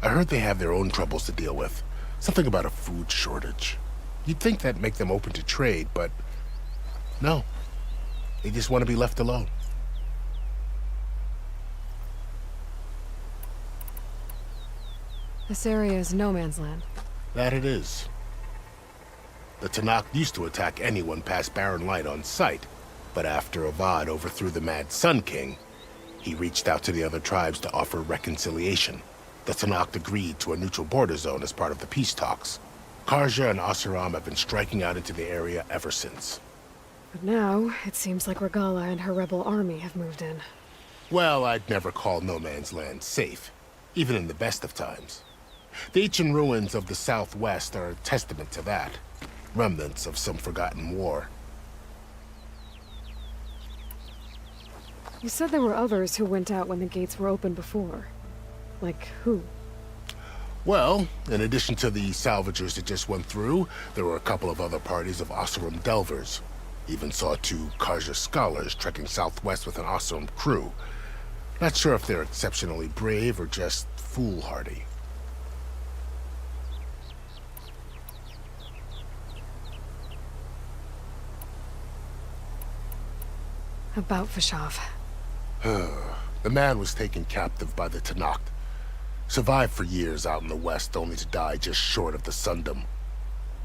J: I heard they have their own troubles to deal with. Something about a food shortage. You'd think that'd make them open to trade, but no. They just want to be left alone.
B: This area is no man's land.
J: That it is. The Tanakh used to attack anyone past Barren Light on sight, but after Avad overthrew the Mad Sun King, he reached out to the other tribes to offer reconciliation. The Tanakh agreed to a neutral border zone as part of the peace talks. Karja and Asuram have been striking out into the area ever since.
B: But now, it seems like Regala and her rebel army have moved in.
J: Well, I'd never call No Man's Land safe, even in the best of times. The ancient ruins of the Southwest are a testament to that. Remnants of some forgotten war.
B: You said there were others who went out when the gates were open before. Like who?
J: Well, in addition to the salvagers that just went through, there were a couple of other parties of Oseram delvers. Even saw 2 Karja scholars trekking southwest with an Oseram crew. Not sure if they're exceptionally brave or just foolhardy.
B: About Fashav.
J: The man was taken captive by the Tanakh. Survived for years out in the west, only to die just short of the Sundom.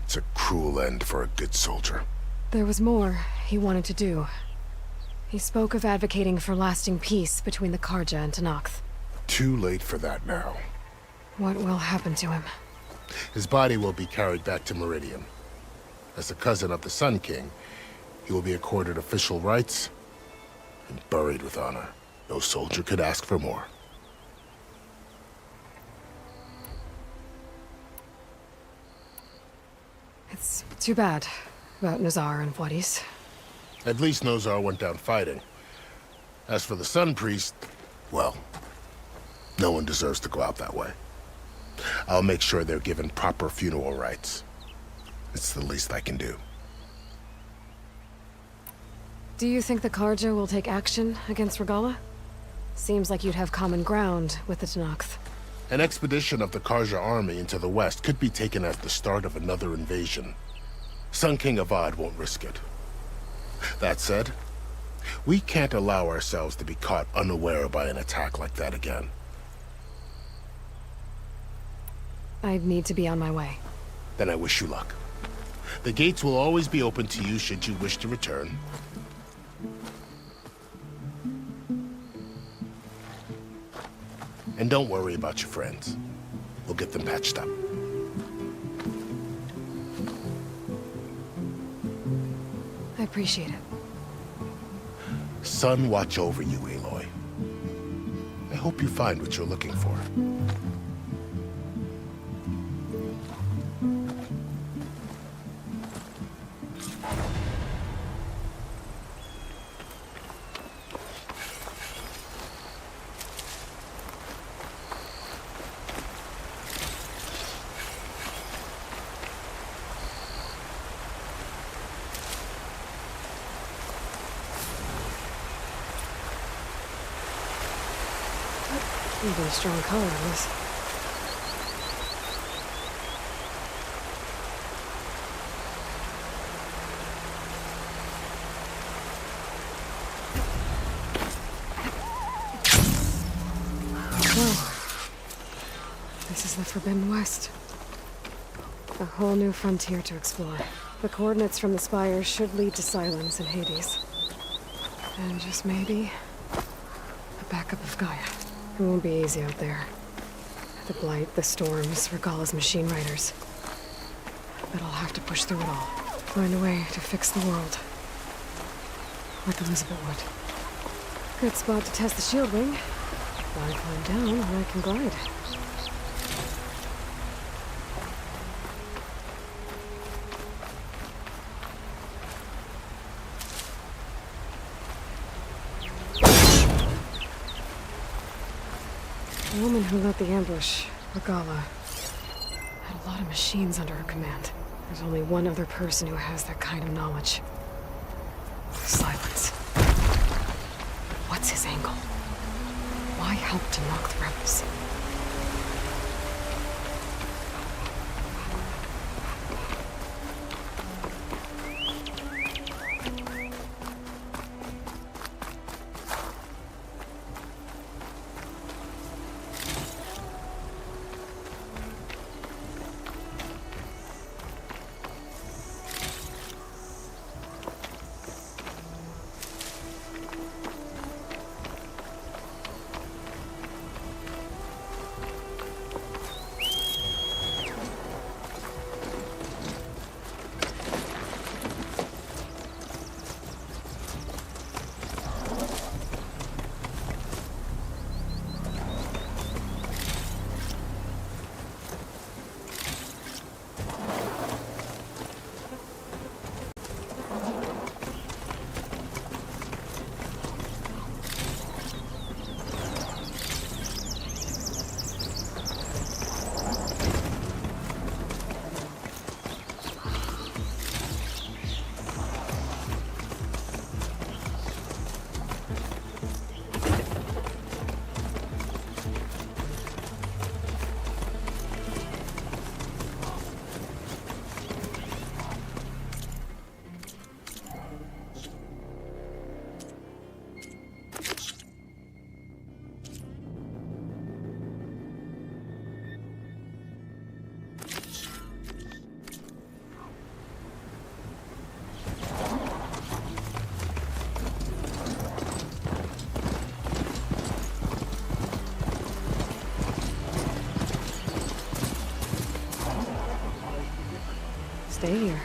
J: It's a cruel end for a good soldier.
B: There was more he wanted to do. He spoke of advocating for lasting peace between the Karja and Tanakh.
J: Too late for that now.
B: What will happen to him?
J: His body will be carried back to Meridian. As a cousin of the Sun King, he will be accorded official rights and buried with honor. No soldier could ask for more.
B: It's too bad about Nazar and Wadis.
J: At least Nozar went down fighting. As for the Sun Priest, well, no one deserves to go out that way. I'll make sure they're given proper funeral rites. It's the least I can do.
B: Do you think the Karja will take action against Regala? Seems like you'd have common ground with the Tenakth.
J: An expedition of the Karja army into the west could be taken as the start of another invasion. Sun King Avad won't risk it. That said, we can't allow ourselves to be caught unaware by an attack like that again.
B: I'd need to be on my way.
J: Then I wish you luck. The gates will always be open to you should you wish to return. And don't worry about your friends. We'll get them patched up.
B: I appreciate it.
J: Sun watch over you, Aloy. I hope you find what you're looking for.
B: Even a strong color on this. Well, this is the Forbidden-West. A whole new frontier to explore. The coordinates from the spires should lead to Silence and Hades. And just maybe, a backup of Gaia. It won't be easy out there. The Blight, the Storms, Regala's machine riders. But I'll have to push through it all. Find a way to fix the world. Like Elizabeth would. Good spot to test the shield wing. Why climb down when I can glide? The woman who led the ambush, Regala, had a lot of machines under her command. There's only one other person who has that kind of knowledge. Silence. What's his angle? Why help to knock the rebels? Stay here.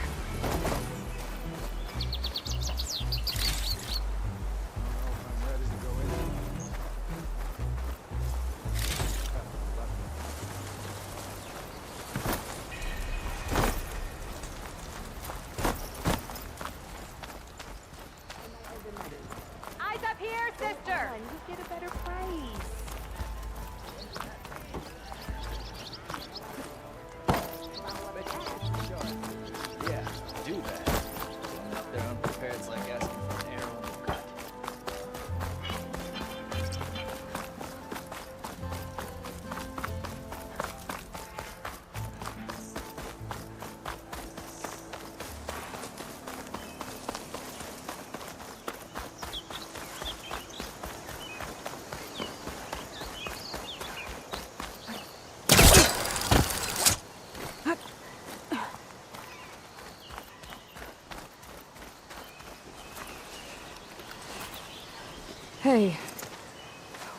B: Hey,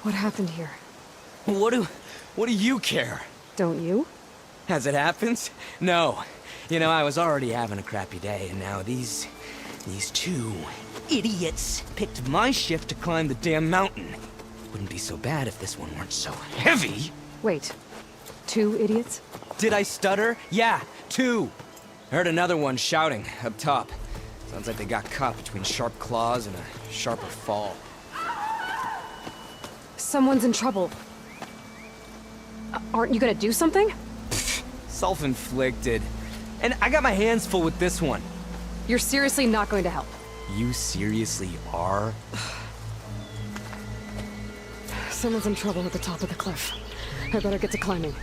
B: what happened here?
G: What do you care?
B: Don't you?
G: As it happens? No. You know, I was already having a crappy day, and now these two idiots picked my shift to climb the damn mountain. Wouldn't be so bad if this one weren't so heavy.
B: Wait, 2 idiots?
G: Did I stutter? Yeah, 2. Heard another one shouting up top. Sounds like they got caught between sharp claws and a sharper fall.
B: Someone's in trouble. Aren't you gonna do something?
G: Self-inflicted. And I got my hands full with this one.
B: You're seriously not going to help?
G: You seriously are?
B: Someone's in trouble at the top of the cliff. I better get to climbing.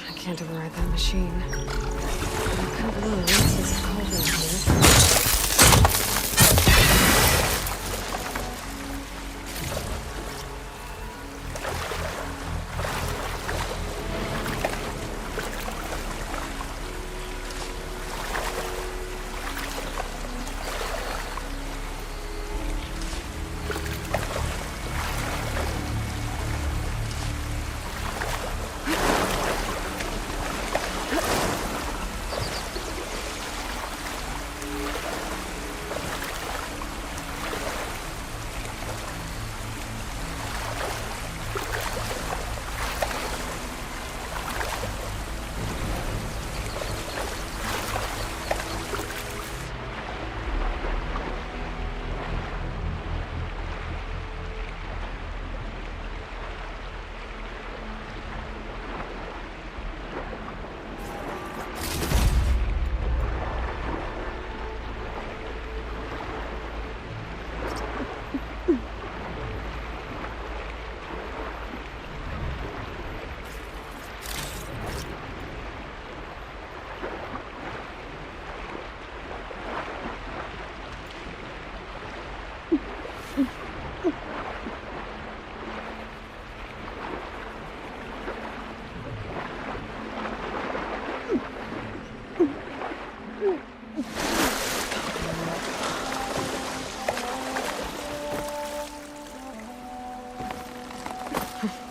B: I can't override that machine. I couldn't really rinse this cauldron here.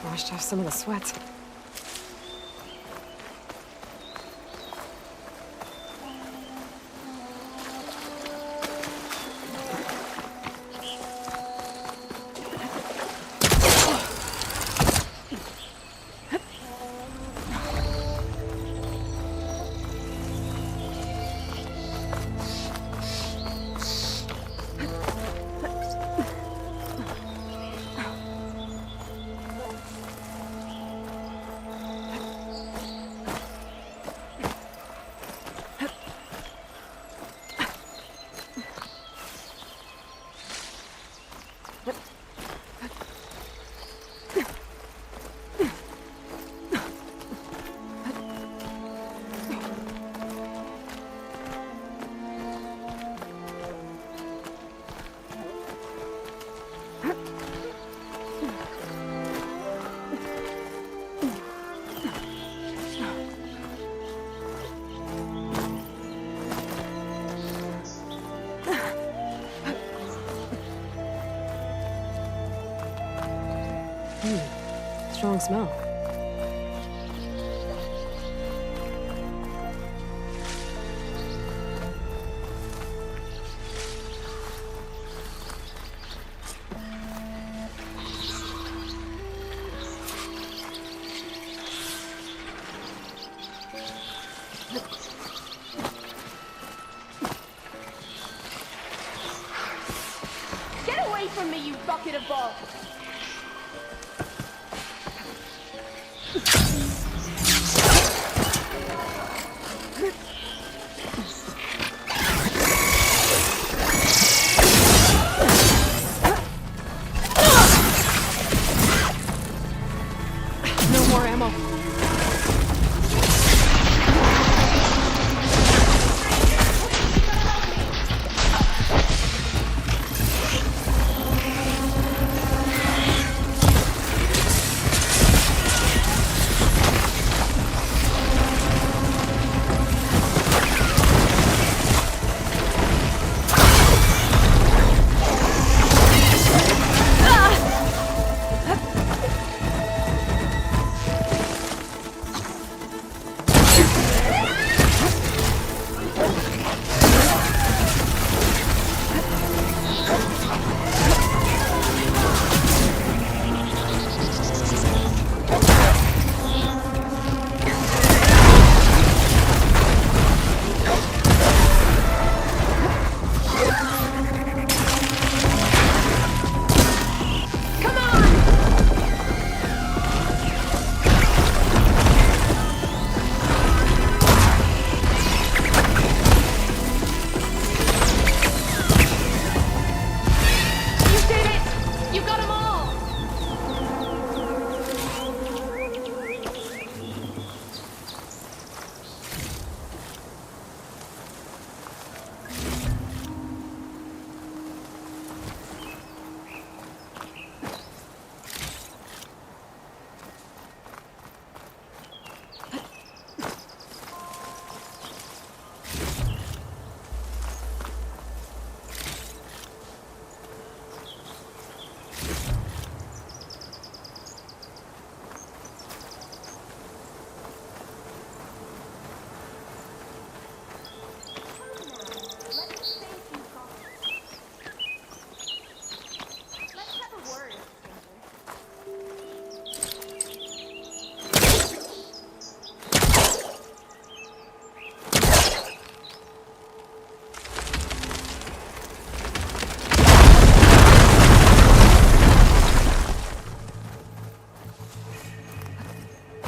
B: Washed off some of the sweat. Strong smell.
A: Get away from me, you bucket of balls!
B: No more ammo.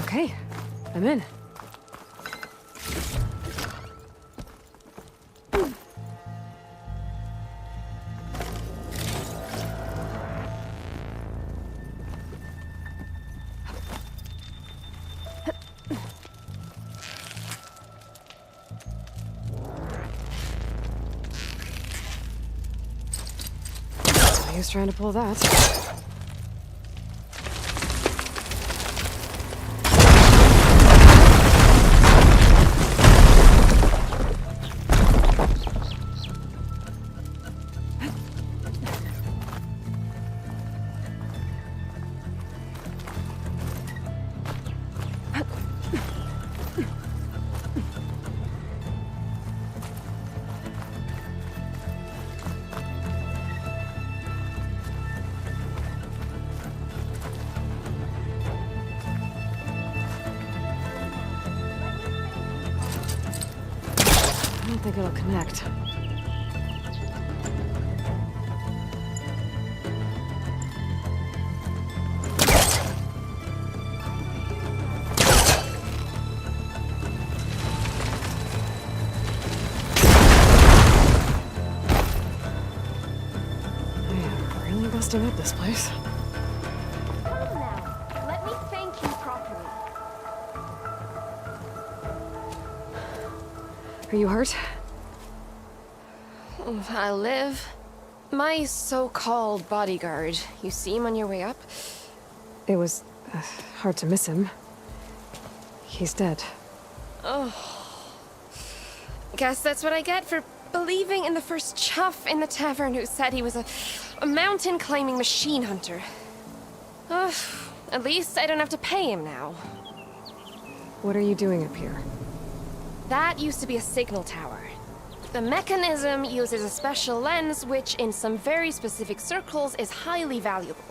B: Okay, I'm in. He was trying to pull that. I don't think it'll connect. I am really busting up this place.
A: Come now, let me thank you properly.
B: Are you hurt?
R: I live. My so-called bodyguard. You see him on your way up?
B: It was hard to miss him. He's dead.
R: Oh. Guess that's what I get for believing in the first chuff in the tavern who said he was a mountain-climbing machine hunter. At least I don't have to pay him now.
B: What are you doing up here?
R: That used to be a signal tower. The mechanism uses a special lens which, in some very specific circles, is highly valuable.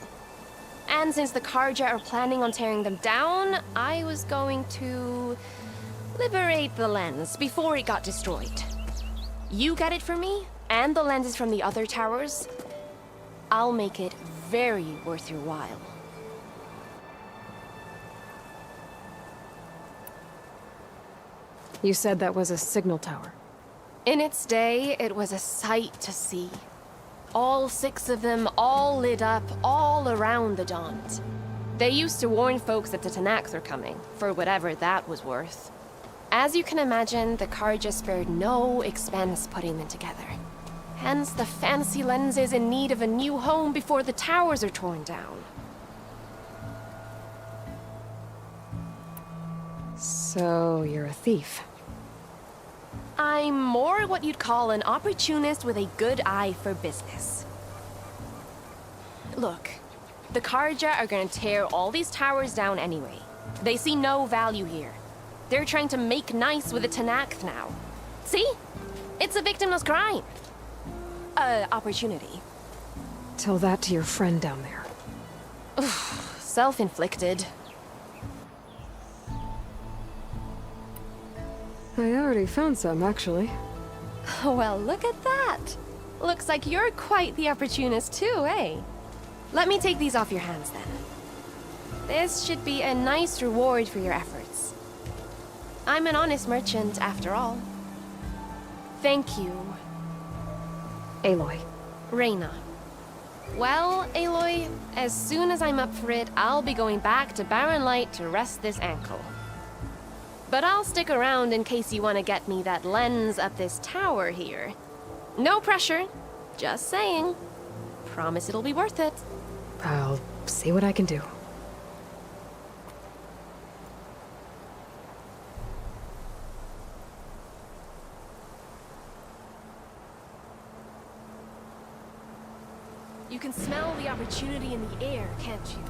R: And since the Karja are planning on tearing them down, I was going to Liberate the lens before it got destroyed. You get it for me, and the lenses from the other towers. I'll make it very worth your while.
B: You said that was a signal tower.
R: In its day, it was a sight to see. All 6 of them, all lit up, all around the Daunt. They used to warn folks that the Tenakth were coming, for whatever that was worth. As you can imagine, the Carja spared no expense putting them together. Hence the fancy lenses in need of a new home before the towers are torn down.
B: So, you're a thief.
R: I'm more what you'd call an opportunist with a good eye for business. Look, the Carja are gonna tear all these towers down anyway. They see no value here. They're trying to make nice with the Tenakth now. See? It's a victimless crime. Opportunity.
B: Tell that to your friend down there.
R: Self-inflicted.
B: I already found some, actually.
R: Well, look at that. Looks like you're quite the opportunist too, eh? Let me take these off your hands then. This should be a nice reward for your efforts. I'm an honest merchant, after all. Thank you.
B: Aloy.
R: Reyna. Well, Aloy, as soon as I'm up for it, I'll be going back to Barren Light to rest this ankle. But I'll stick around in case you want to get me that lens up this tower here. No pressure, just saying. Promise it'll be worth it.
B: I'll see what I can do.
R: You can smell the opportunity in the air, can't you?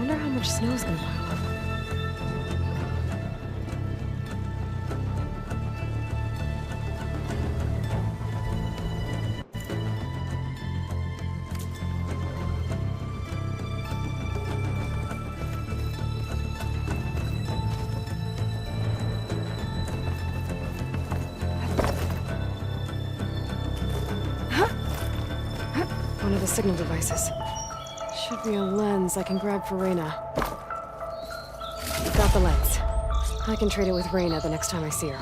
B: How much snow's gonna pile up? One of the signal devices. Should be a lens I can grab for Reyna. Got the lens. I can trade it with Reyna the next time I see her.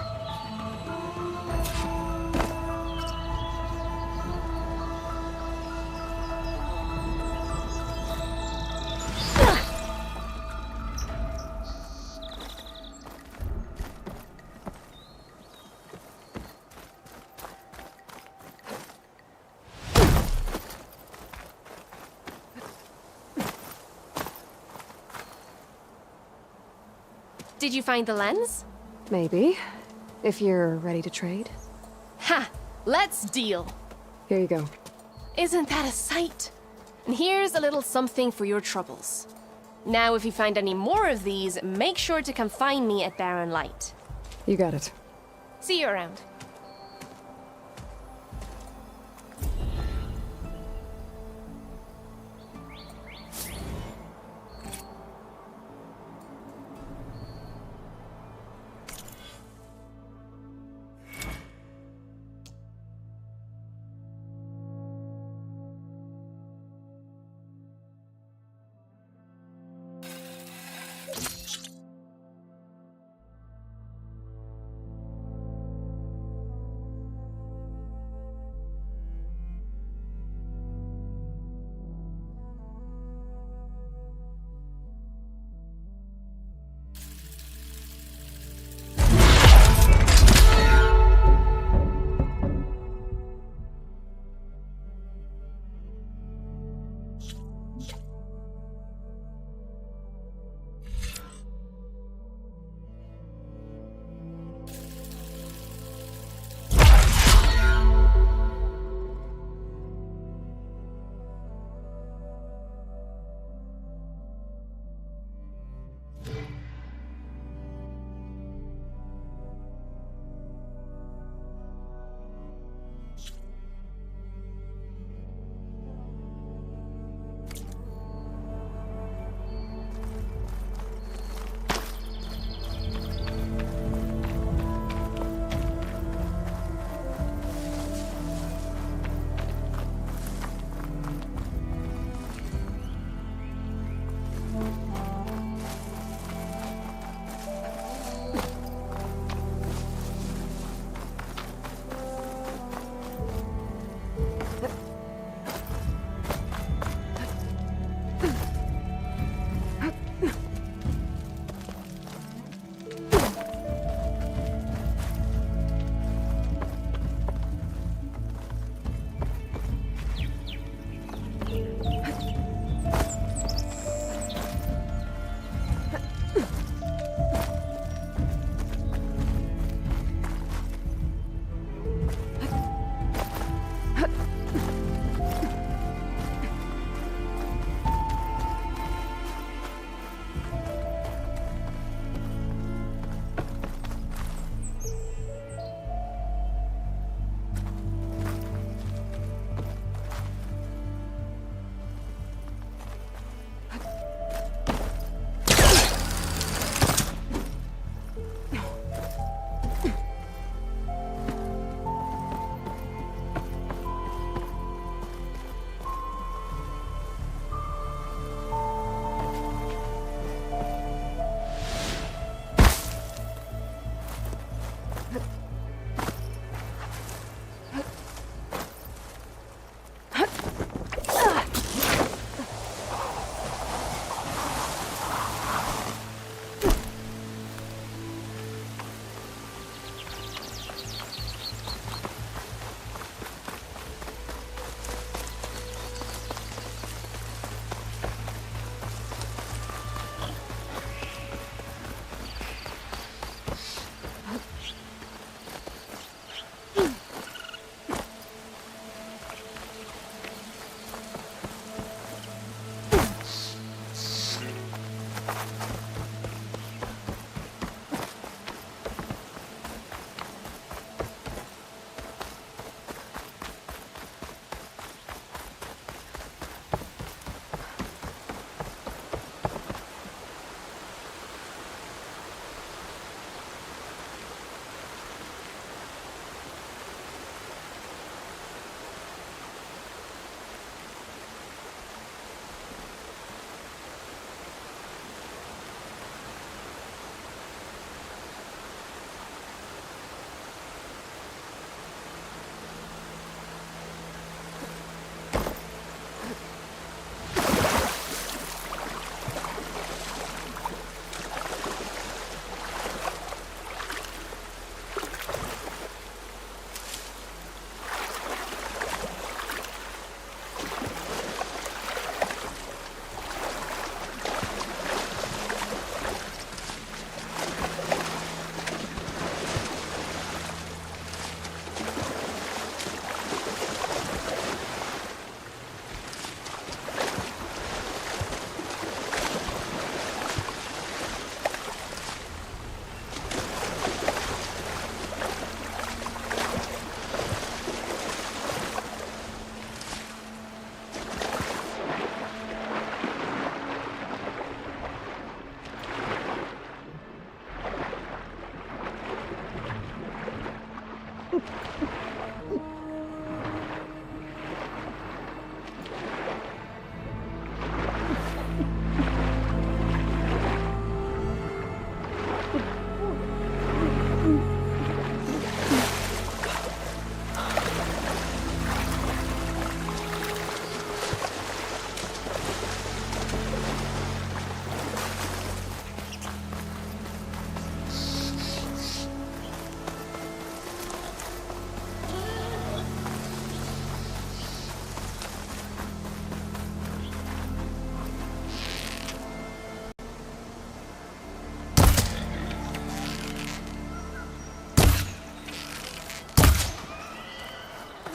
R: Did you find the lens?
B: Maybe. If you're ready to trade.
R: Ha! Let's deal!
B: Here you go.
R: Isn't that a sight? And here's a little something for your troubles. Now, if you find any more of these, make sure to come find me at Barren Light.
B: You got it.
R: See you around.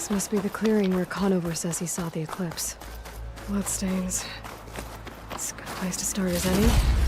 B: This must be the clearing where Conover says he saw the eclipse. Bloodstains. It's a good place to start as any.